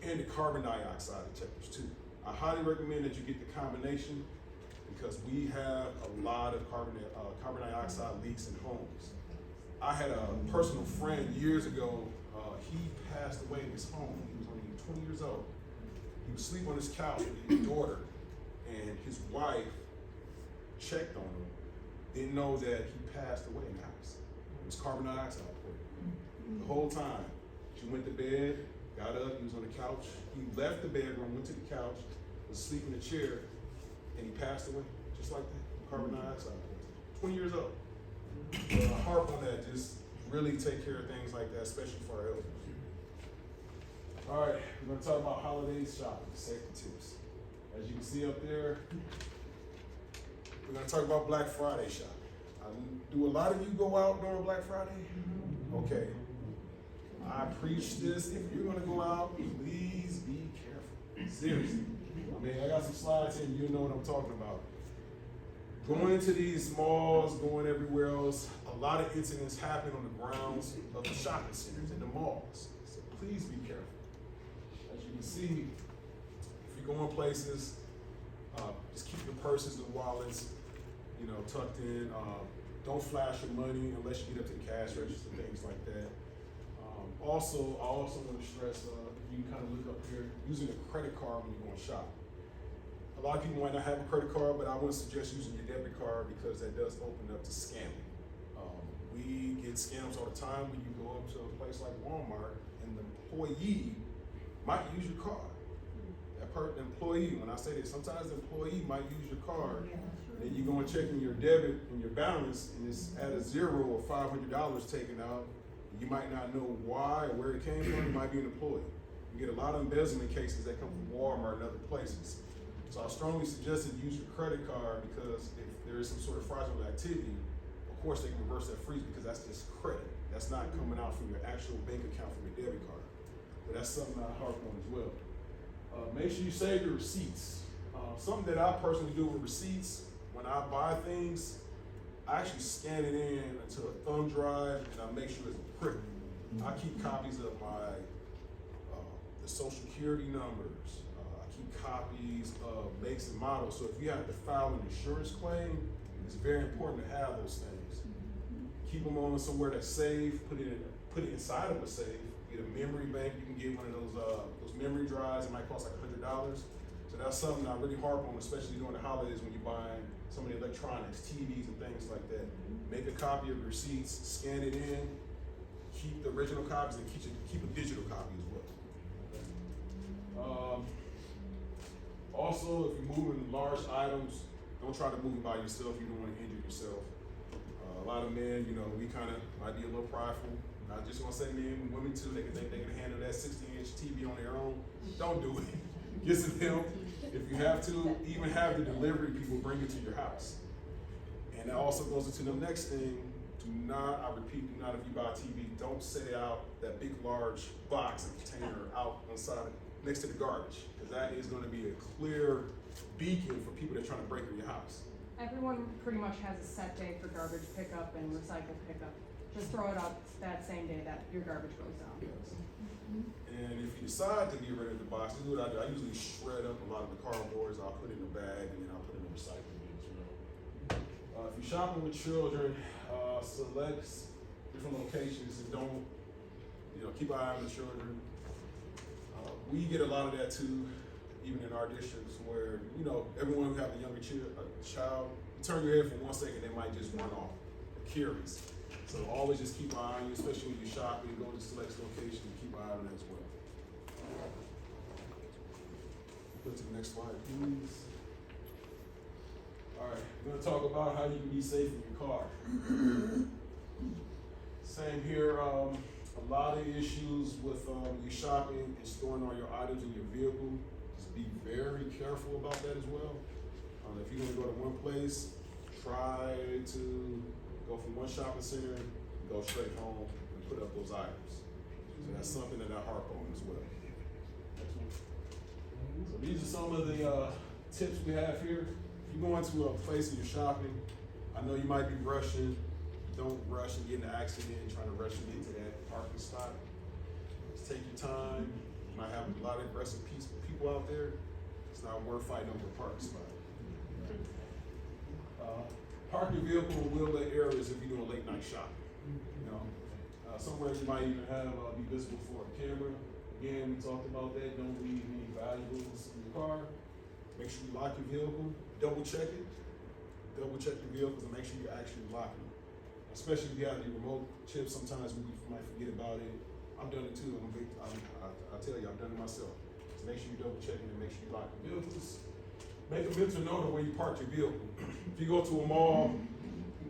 and the carbon dioxide detectors too. I highly recommend that you get the combination because we have a lot of carbon dioxide leaks in homes. I had a personal friend years ago, he passed away in his home. He was only 20 years old. He would sleep on his couch with his daughter. And his wife checked on him, didn't know that he passed away in the house. It was carbon dioxide poisoning. The whole time. She went to bed, got up, he was on the couch. He left the bedroom, went to the couch, was asleep in the chair, and he passed away, just like that, carbon dioxide poisoning. 20 years old. So I harp on that, just really take care of things like that, especially for our elders. All right, we're gonna talk about holiday shopping, safety tips. As you can see up there, we're gonna talk about Black Friday shopping. Do a lot of you go out during Black Friday? Okay. I preach this. If you're gonna go out, please be careful. Seriously. I mean, I got some slides here and you know what I'm talking about. Going into these malls, going everywhere else, a lot of incidents happen on the grounds of the shopping centers and the malls. So please be careful. As you can see, going places, just keep your purses and wallets, you know, tucked in. Don't flash your money unless you get up to the cash register, things like that. I also want to stress, you can kind of look up here, using a credit card when you're going shopping. A lot of people might not have a credit card, but I would suggest using your debit card because that does open up to scamming. We get scams all the time when you go up to a place like Walmart and the employee might use your card. The employee, when I say this, sometimes the employee might use your card, and then you go and check in your debit and your balance, and it's at a zero or $500 taken out. You might not know why or where it came from. It might be an employee. You get a lot of embezzlement cases that come from Walmart and other places. So I strongly suggest that you use your credit card because if there is some sort of fraudulent activity, of course they can reverse that freeze because that's just credit. That's not coming out from your actual bank account from your debit card. But that's something I harp on as well. Make sure you save your receipts. Something that I personally do with receipts, when I buy things, I actually scan it in into a thumb drive and I make sure it's print. I keep copies of my the social security numbers. I keep copies of makes and models. So if you have to file an insurance claim, it's very important to have those things. Keep them on somewhere that's safe. Put it inside of a safe. Get a memory bank. You can get one of those memory drives. It might cost like $100. So that's something I really harp on, especially during the holidays when you're buying some of the electronics, TVs and things like that. Make a copy of your receipts, scan it in, keep the original copies, and keep a digital copy as well. Also, if you're moving large items, don't try to move them by yourself. You don't want to injure yourself. A lot of men, we kind of might be a little prideful. Not just gonna say men, women too. They can think they can handle that 60-inch TV on their own. Don't do it. Get some help. If you have to, even have the delivery people bring it to your house. And that also goes into the next thing. I repeat, do not, if you buy a TV, don't set out that big, large box and container out on the side next to the garbage, because that is gonna be a clear beacon for people that are trying to break in your house. Everyone pretty much has a set day for garbage pickup and recycle pickup. Just throw it out that same day that your garbage goes down. Yes. And if you decide to get rid of the box, this is what I do. I usually shred up a lot of the cardboards. I'll put it in a bag and then I'll put it in the recycling bins. If you're shopping with children, select different locations and don't, keep an eye on the children. We get a lot of that too, even in our districts where, everyone who have a younger child, you turn your head for 1 second, they might just run off. They're curious. So always just keep an eye on you, especially when you're shopping, go to select location, keep an eye on that as well. Go to the next slide, please. All right, we're gonna talk about how you can be safe in your car. Same here, a lot of issues with you shopping and storing all your items in your vehicle. Just be very careful about that as well. If you're gonna go to one place, try to go from one shopping center, go straight home and put up those items. So that's something that I harp on as well. So these are some of the tips we have here. If you go into a place and you're shopping, I know you might be rushing. Don't rush and get in an accident trying to rush and get to that parking spot. Just take your time. You might have a lot of aggressive people out there. It's not worth fighting over a parking spot. Park your vehicle in well-lit areas if you're doing late night shopping. Somewhere you might even have be visible for a camera. Again, we talked about that. Don't leave any valuables in your car. Make sure you lock your vehicle. Double check it. Double check your vehicles and make sure you actually lock them. Especially if you have the remote chips, sometimes we might forget about it. I've done it too. I'll tell you, I've done it myself. So make sure you double check it and make sure you lock your vehicles. Make a mental note of where you park your vehicle. If you go to a mall,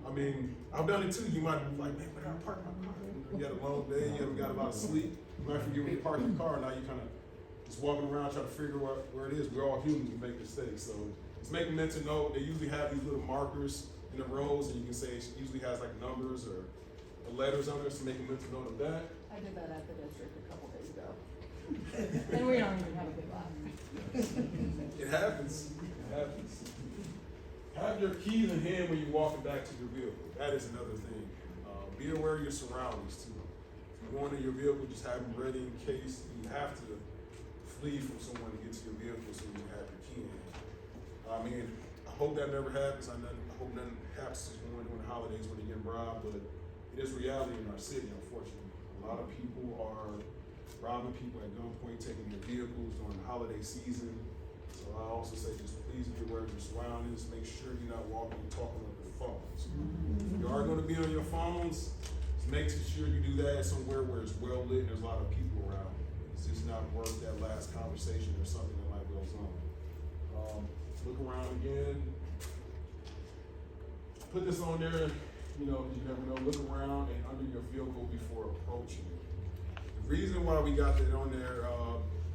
I've done it too. You might be like, man, where did I park my car? You had a long day, you haven't got a lot of sleep. You might forget where you park your car. Now you kind of just walking around trying to figure out where it is. We're all humans, we make mistakes. So just make a mental note. They usually have these little markers in the rows, and you can say it usually has like numbers or letters on there, so make a mental note of that. I did that at the district a couple days ago. And we don't even have a big lot. It happens. It happens. Have your keys in hand when you're walking back to your vehicle. That is another thing. Be aware of your surroundings too. If you're going in your vehicle, just have them ready in case you have to flee from someone to get to your vehicle so you have your key in hand. I hope that never happens. I hope nothing happens to someone during the holidays when they're getting robbed, but it is reality in our city, unfortunately. A lot of people are robbing people at gunpoint, taking their vehicles during the holiday season. So I also say just please be aware of your surroundings. Make sure you're not walking and talking on your phones. If you are going to be on your phones, just make sure you do that somewhere where it's well lit and there's a lot of people around. It's just not worth that last conversation or something that might go on. Look around again. Put this on there, you never know. Look around and under your vehicle before approaching it. The reason why we got that on there,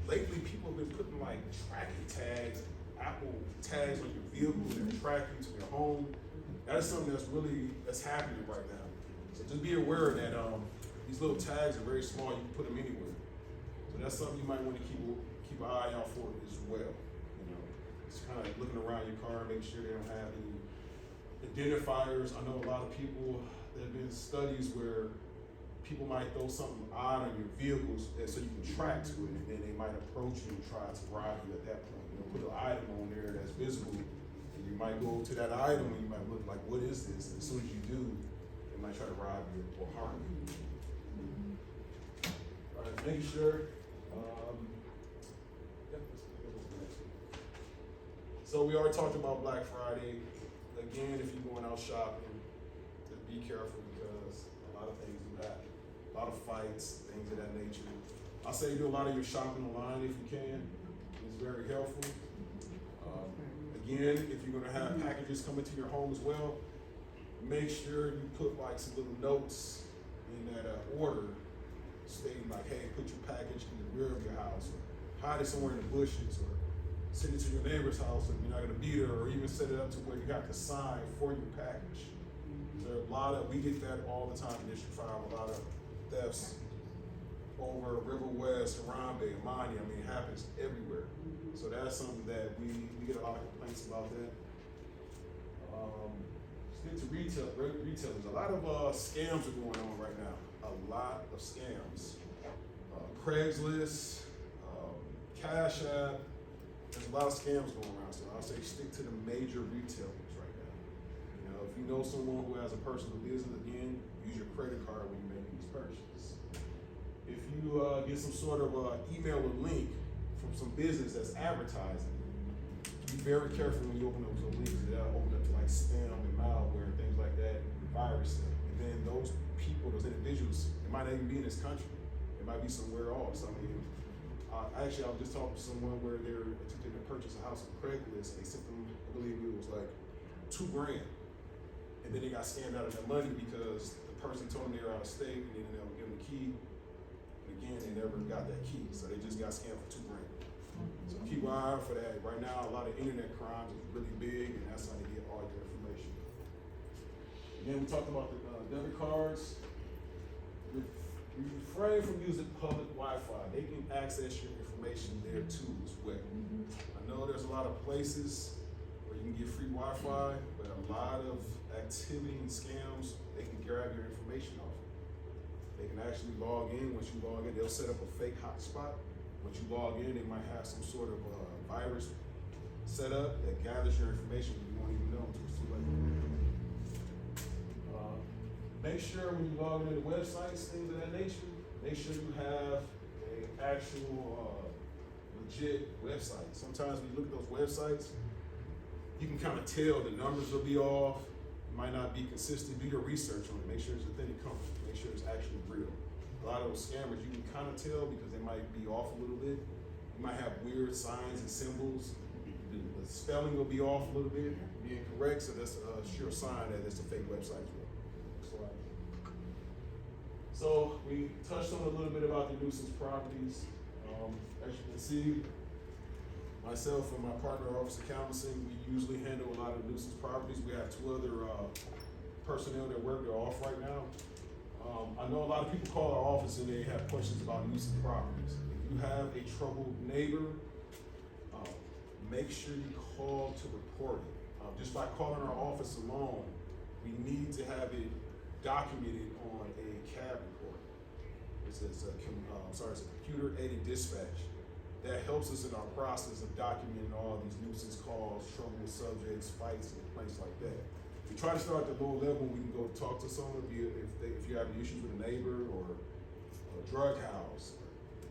lately people have been putting like tracking tags, Apple tags on your vehicle that track you to your home. That is something that's happening right now. So just be aware of that. These little tags are very small. You can put them anywhere. So that's something you might want to keep keep an eye out for it as well. You know, it's kind of looking around your car, make sure they don't have any identifiers. I know a lot of people, there have been studies where people might throw something odd on your vehicles and so you can track to it, and then they might approach you and try to rob you at that point. You know, put an item on there that's visible, and you might go to that item and you might look like, what is this? And as soon as you do, they might try to rob you or harm you. All right, making sure. So we already talked about Black Friday. Again, if you're going out shopping, just be careful because a lot of things do happen. A lot of fights, things of that nature. I say do a lot of your shopping online if you can. It's very helpful. Again, if you're gonna have packages coming to your home as well, make sure you put like some little notes in that order stating like, hey, put your package in the rear of your house, or hide it somewhere in the bushes, or send it to your neighbor's house if you're not gonna be there, or even set it up to where you got to sign for your package. There are a lot of, we get that all the time in District 5, a lot of thefts over River West, Harambe, Amani. I mean, it happens everywhere. So that's something that we get a lot of complaints about that. Let's get to retailers. A lot of scams are going on right now. A lot of scams. Craigslist, Cash App. There's a lot of scams going around, so I'll say stick to the major retailers right now. You know, if you know someone who has a personal business, again, use your credit card when you make these purchases. If you get some sort of email or link from some business that's advertising, be very careful when you open up those links. They'll open up to like spam and malware and things like that, and viruses. And then those people, those individuals, it might not even be in this country. It might be somewhere else. I mean, actually, I was just talking to someone where they were attempting to purchase a house on Craigslist, and they sent them, I believe it was like $2,000. And then they got scammed out of their money because the person told them they were out of state, and then they never give them the key. And again, they never got that key, so they just got scammed for $2,000. So keep an eye out for that. Right now, a lot of internet crimes is really big, and that's how they get all their information. Again, we talked about the debit cards. Refrain from using public Wi-Fi. They can access your information there too as well. I know there's a lot of places where you can get free Wi-Fi, but a lot of activity and scams, they can grab your information off. They can actually log in. Once you log in, they'll set up a fake hotspot. Once you log in, they might have some sort of virus set up that gathers your information and you won't even know until it's too late. Make sure when you log into websites, things of that nature, make sure you have an actual legit website. Sometimes when you look at those websites, you can kind of tell the numbers will be off. It might not be consistent. Do your research on it. Make sure it's authentic company. Make sure it's actually real. A lot of those scammers, you can kind of tell because they might be off a little bit. You might have weird signs and symbols. The spelling will be off a little bit, be incorrect, so that's a sure sign that it's a fake website as well. So we touched on a little bit about the nuisance properties. As you can see, myself and my partner, Officer Calvison, we usually handle a lot of nuisance properties. We have 2 other personnel that work, they're off right now. I know a lot of people call our office and they have questions about nuisance properties. If you have a troubled neighbor, make sure you call to report it. Just by calling our office alone, we need to have it documented on a CAD report. It's a computer-aided dispatch. That helps us in our process of documenting all these nuisance calls, troubled subjects, fights, and complaints like that. We try to start at the low level. We can go talk to someone if you're having issues with a neighbor or a drug house,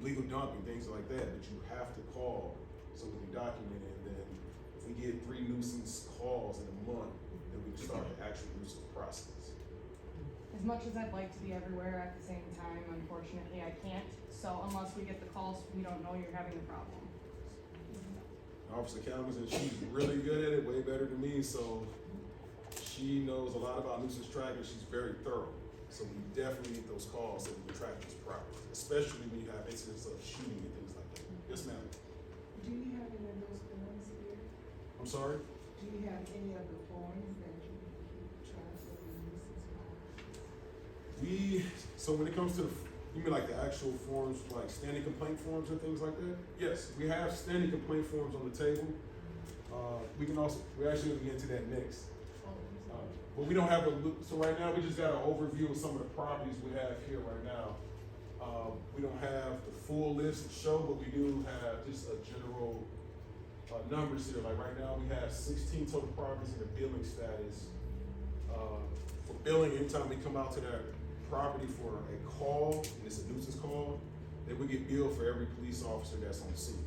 legal dumping, things like that. But you have to call so we can document it. And then if we get 3 nuisance calls in a month, then we can start the actual nuisance process. As much as I'd like to be everywhere at the same time, unfortunately I can't. So unless we get the calls, we don't know you're having a problem. Officer Calvins, and she's really good at it, way better than me, so she knows a lot about nuisance tracking. She's very thorough. So we definitely need those calls so we can track this properly, especially when you have incidents of shooting and things like that. Yes, ma'am. Do you have any of those forms here? I'm sorry? Do you have any of the forms that you keep track of the nuisance calls? So when it comes to You mean like the actual forms, like standing complaint forms and things like that? Yes, we have standing complaint forms on the table. We're actually gonna get into that next. But we don't have so right now, we just got an overview of some of the properties we have here right now. We don't have the full list to show, but we do have just a general, numbers here. Like right now, we have 16 total properties in the billing status. For billing, anytime we come out to that property for a call, and it's a nuisance call, then we get billed for every police officer that's on scene.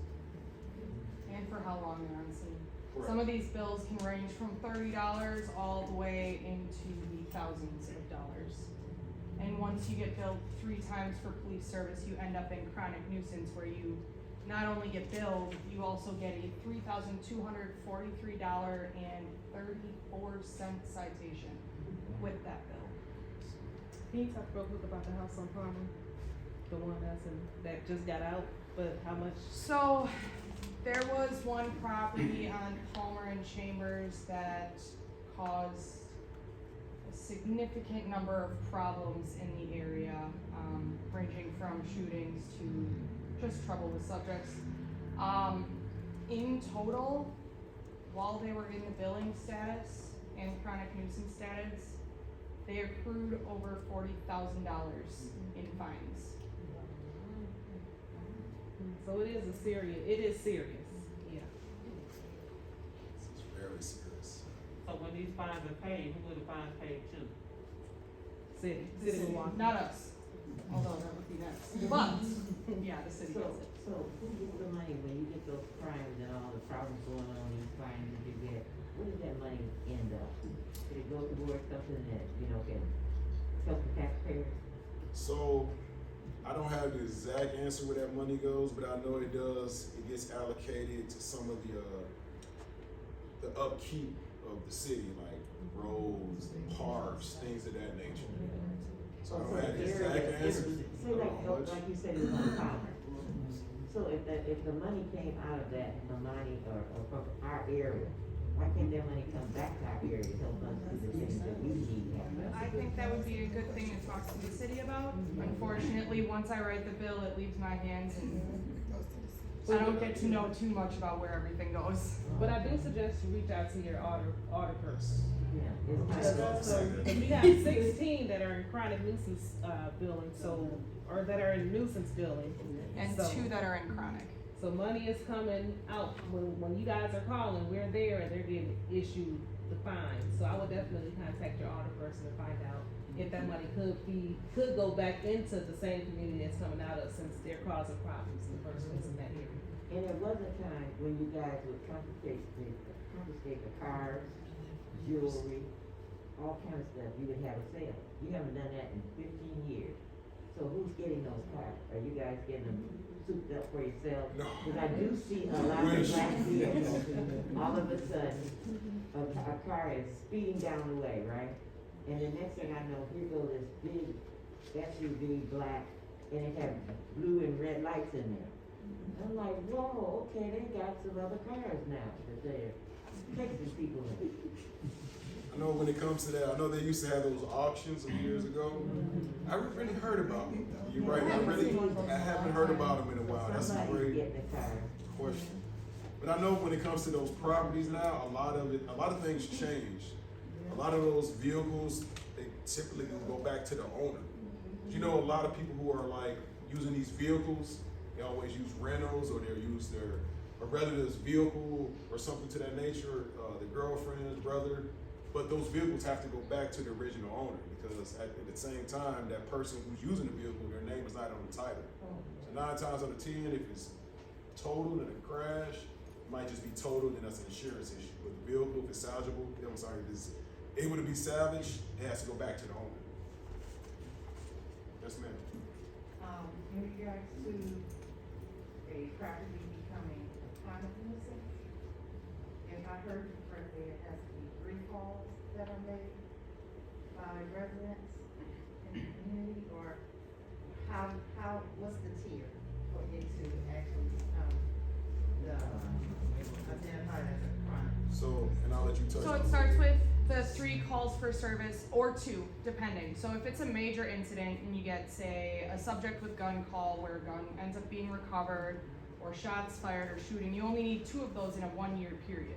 And for how long they're on scene. Correct. Some of these bills can range from $30 all the way into the thousands of dollars. And once you get billed 3 times for police service, you end up in chronic nuisance where you not only get billed, you also get a $3,243.34 citation with that bill. Can you talk real quick about the house on Palmer? The one that just got out, but how much? So, there was one property on Palmer and Chambers that caused a significant number of problems in the area, ranging from shootings to just trouble with subjects. In total, while they were in the billing status and chronic nuisance status, they accrued over $40,000 in fines. So it is serious, yeah. It's very serious. So when these fines are paid, who would the fines paid to? City The city, Milwaukee. not us, although that would be nice, but, yeah, the city So, gets it. so who gets the money when you get those crimes and all the problems going on, these crimes that you get? Where does that money end up? Did it go towards something that, can help the taxpayers? So, I don't have the exact answer where that money goes, but I know it does. It gets allocated to some of the upkeep of the city, like roads, parks, things of that nature. So I don't have the exact answer. Say like you said, it's on Palmer. So if the money came out of that, the money or from our area, why can't that money come back to our area to help us do the things that we need? I think that would be a good thing to talk to the city about. Unfortunately, once I write the bill, it leaves my hands and I don't get to know too much about where everything goes. But I do suggest you reach out to your auditors. Yeah, it's kind So of. we have 16 that are in chronic nuisance, billing, or that are in nuisance billing. And So- 2 that are in chronic. So money is coming out, when you guys are calling, we're there and they're getting issued the fines. So I would definitely contact your audit person to find out if that money could go back into the same community that's coming out of, since they're causing problems in the first place in that area. And there was a time when you guys would confiscate the cars, jewelry, all kinds of stuff. You would have a sale. You haven't done that in 15 years. So who's getting those cars? Are you guys getting them souped up for yourself? No. Because I do see a lot of Wish. black vehicles. All of a sudden, a car is speeding down the way, right? And the next thing I know, here goes this big SUV, black, and it had blue and red lights in there. I'm like, whoa, okay, they got some other cars now that they're taking people in. I know when it comes to that, I know they used to have those auctions some years ago. I haven't really heard about them. You're right, I haven't heard about them in a while. That's a Somebody's great getting a car. question. But I know when it comes to those properties now, a lot of things change. A lot of those vehicles, they typically go back to the owner. You know, a lot of people who are like using these vehicles, they always use rentals or they'll use a relative's vehicle or something to that nature, their girlfriend's brother. But those vehicles have to go back to the original owner because at the same time, that person who's using the vehicle, their name is not on the title. So 9 times out of 10, if it's totaled in a crash, it might just be totaled and that's an insurance issue. But the vehicle, if it's salvageable, if it's able to be salvaged, it has to go back to the owner. Yes, ma'am. In regards to a property becoming a chronic nuisance, if I heard you correctly, it has to be 3 calls that are made by residents in the community, or what's the tier for it to actually become identified as a chronic? So, and I'll let you touch So on it starts with the 3 3 calls for service, or 2, depending. So if it's a major incident and you get, say, a subject with gun call where a gun ends up being recovered, or shots fired or shooting, you only need 2 of those in a 1-year period.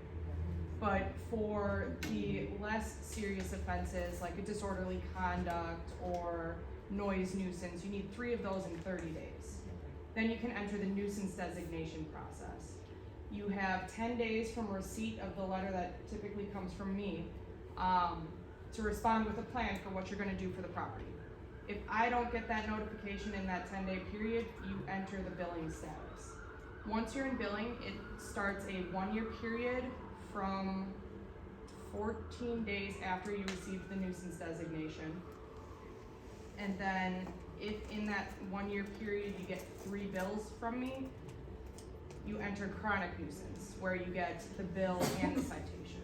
But for the less serious offenses, like a disorderly conduct or noise nuisance, you need 3 of those in 30 days. Then you can enter the nuisance designation process. You have 10 days from receipt of the letter that typically comes from me to respond with a plan for what you're gonna do for the property. If I don't get that notification in that 10-day period, you enter the billing status. Once you're in billing, it starts a 1-year period from 14 days after you receive the nuisance designation. And then if in that 1-year period you get 3 bills from me, you enter chronic nuisance, where you get the bill and the citation.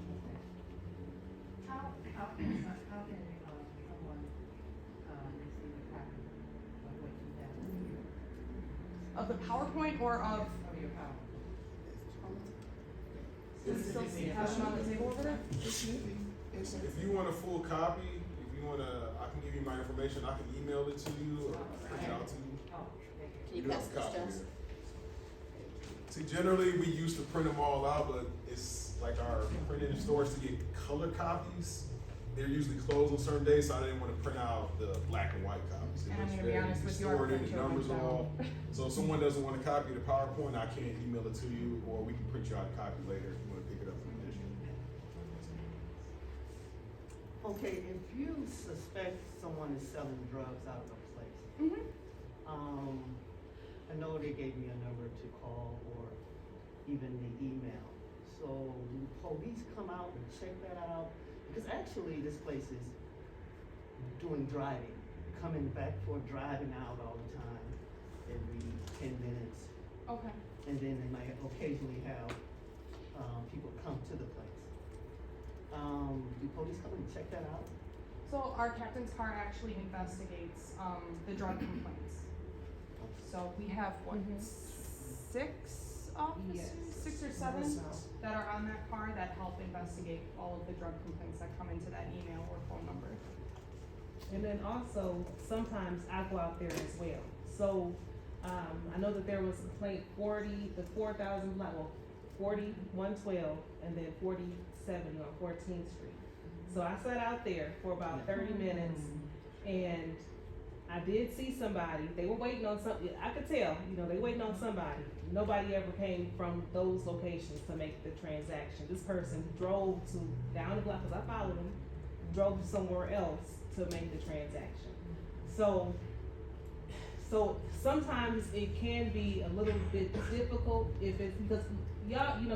How can someone, receive a copy of what you have Of the PowerPoint or of, of your power? does it still have them on the table over there? If you want a full copy, if you wanna, I can give you my information, I can email it to you or print it out to you. Oh, thank you. Can you do have pass a this, copy Jess? here. See, generally, we used to print them all out, but it's like our printing stores to get color copies. They're usually closed on certain days, so I didn't wanna print out the black and white copies. It And I'm looks gonna be very honest with you, our distorted, the printer numbers went are all. down. So if someone doesn't want a copy of the PowerPoint, I can email it to you, or we can print you out a copy later if you wanna pick it up from the district. Okay, if you suspect someone is selling drugs out of a place, I know they gave me a number to call or even the email. So do police come out and check that out? Because actually this place is doing driving, coming back for driving out all the time, every 10 minutes. Okay. And then they might occasionally have, people come to the place. Do police come and check that out? So our captain's car actually investigates the drug complaints. So we have what, 6 officers, Yes. 6 or 7 that are on that car that help investigate all of the drug complaints that come into that email or phone number. And then also, sometimes I go out there as well. So, I know that there was a complaint 4,000 block, well, 4112 and then 4070 on 14th Street. So I sat out there for about 30 minutes and I did see somebody, they were waiting on something, I could tell, they waiting on somebody. Nobody ever came from those locations to make the transaction. This person drove down the block, cause I followed him, drove somewhere else to make the transaction. So sometimes it can be a little bit difficult if it's, because y'all, you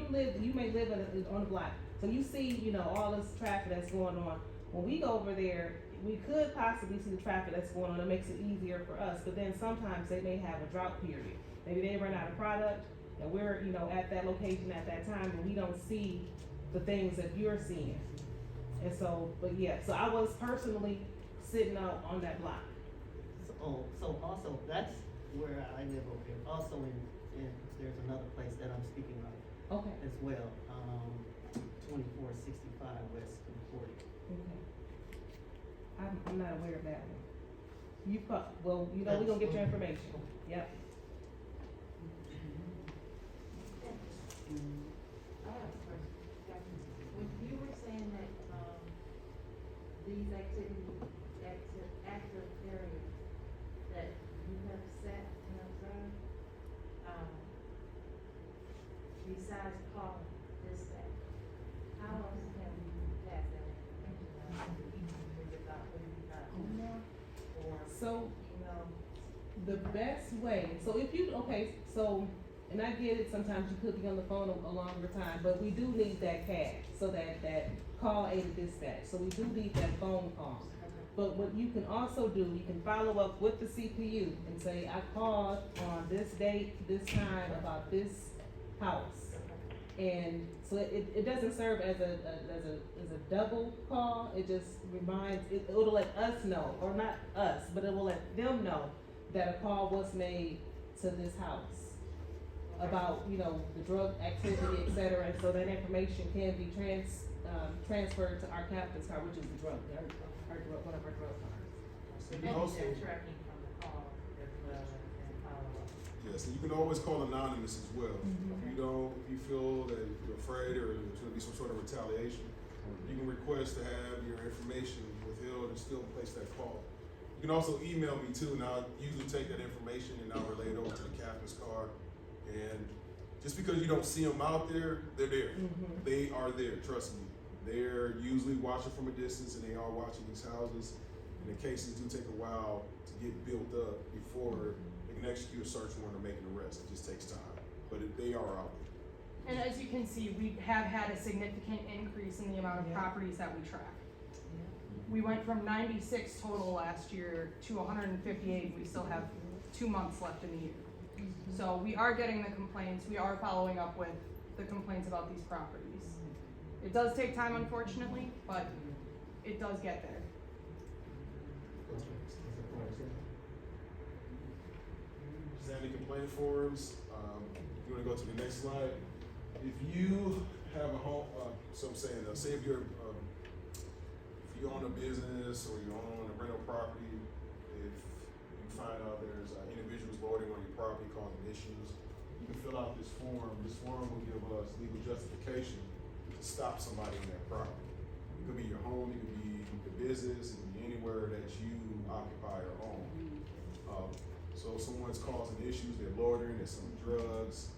may live on the block, so you see, all this traffic that's going on. When we go over there, we could possibly see the traffic that's going on, it makes it easier for us, but then sometimes they may have a drought period. Maybe they run out of product, and we're, at that location at that time, and we don't see the things that you're seeing. And so, but yeah, so I was personally sitting out on that block. So also, that's where I live over here. Also in there's another place that I'm speaking of Okay. as well, 2465 West 40. Okay. I'm not aware of that one. We're gonna get your information. Yep. I have a question. When you were saying that, these active areas that you have set and observed, besides calling dispatch, how else have you passed that information on to people? Is it about, email or So email? the best way, and I get it, sometimes you could be on the phone a longer time, but we do need that cash, so that call aided dispatch, so we do need that phone call. But what you can also do, you can follow up with the CPU and say, I called on this date, this time about this house. And so it doesn't serve as a double call, it just it'll let us know, or not us, but it will let them know that a call was made to this house about, the drug activity, et cetera, and so that information can be transferred to our captain's car, which is the drug, one of our drug cars. You And can also, they're tracking from the call as well and follow up. yes, and you can always call anonymous as well. If you feel that you're afraid or there's gonna be some sort of retaliation, you can request to have your information withheld and still place that call. You can also email me too, and I'll usually take that information and I'll relay it over to the captain's car. And just because you don't see them out there, they're there. They are there, trust me. They're usually watching from a distance and they are watching these houses. And the cases do take a while to get built up before they can execute a search warrant or make an arrest. It just takes time, but they are out there. And as you can see, we have had a significant increase in the amount of properties that we track. We went from 96 total last year to 158. We still have 2 months left in the year. So we are getting the complaints. We are following up with the complaints about these properties. It does take time, unfortunately, but it does get there. Sandy complaint forms, you wanna go to the next slide? If you have a home, so I'm saying, say if you own a business or you own a rental property, if you find out there's individuals loitering on your property causing issues, you can fill out this form. This form will give us legal justification to stop somebody in their property. It could be your home, it could be the business, it could be anywhere that you occupy or own. So if someone's causing issues, they're loitering, they're selling drugs,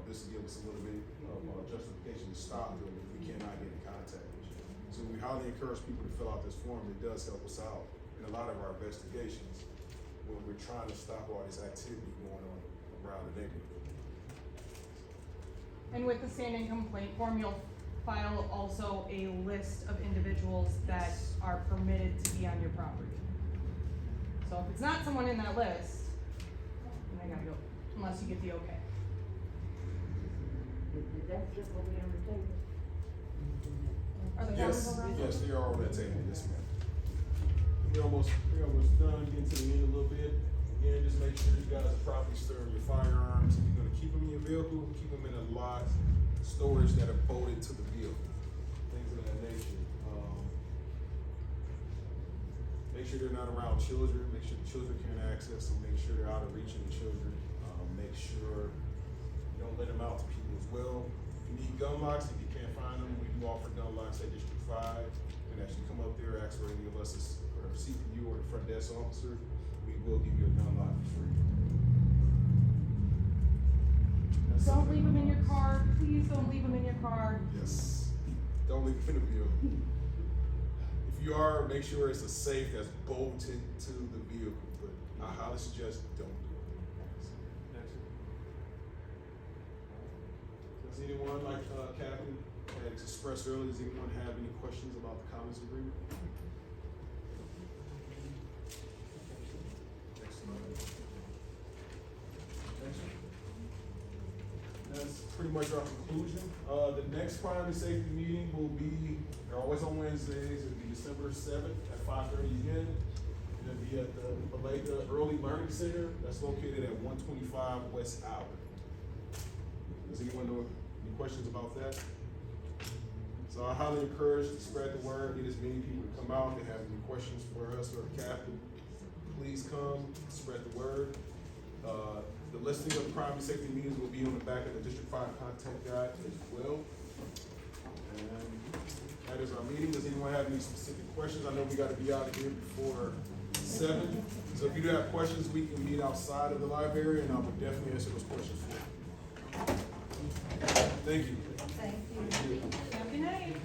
this will give us a little bit of justification to stop them if we cannot get in contact with you. So we highly encourage people to fill out this form. It does help us out in a lot of our investigations when we're trying to stop all this activity going on around the neighborhood. And with the standing complaint form, you'll file also a list of individuals that are permitted to be on your property. So if it's not someone in that list, then they gotta go, unless you get the okay. Is that just what we on the table? Are the Yes, forms over? yes, they are on that table, yes, ma'am. We're almost done, getting to the end a little bit. Again, just make sure you guys are properly storing your firearms. If you're gonna keep them in your vehicle, keep them in a locked storage that are bolted to the vehicle, things of that nature. Make sure they're not around children, make sure the children can't access them, make sure they're out of reach of the children. Make sure you don't let them out to people as well. If you need gun locks, if you can't find them, we do offer gun locks at District 5. And as you come up there, ask for any of us, or CPU or the front desk officer, we will give you a gun lock for free. Don't leave them in your car, please don't leave them in your car. Yes, don't leave them in the vehicle. If you are, make sure it's a safe that's bolted to the vehicle, but I highly suggest don't do it. Does anyone, like Captain had expressed earlier, does anyone have any questions about the commons agreement? Next slide. Next one. That's pretty much our conclusion. The next crime and safety meeting will be, they're always on Wednesdays, it'll be December 7th at 5:30 again. It'll be at the Baleka Early Learning Center, that's located at 125 West Allen. Does anyone know any questions about that? So I highly encourage to spread the word, get as many people to come out. If they have any questions for us or the captain, please come, spread the word. The listing of crime and safety meetings will be on the back of the District 5 content guide as well. And that is our meeting. Does anyone have any specific questions? I know we gotta be out of here before 7. So if you do have questions, we can meet outside of the library and I will definitely answer those questions for you. Thank you. Thank you. Have a good night.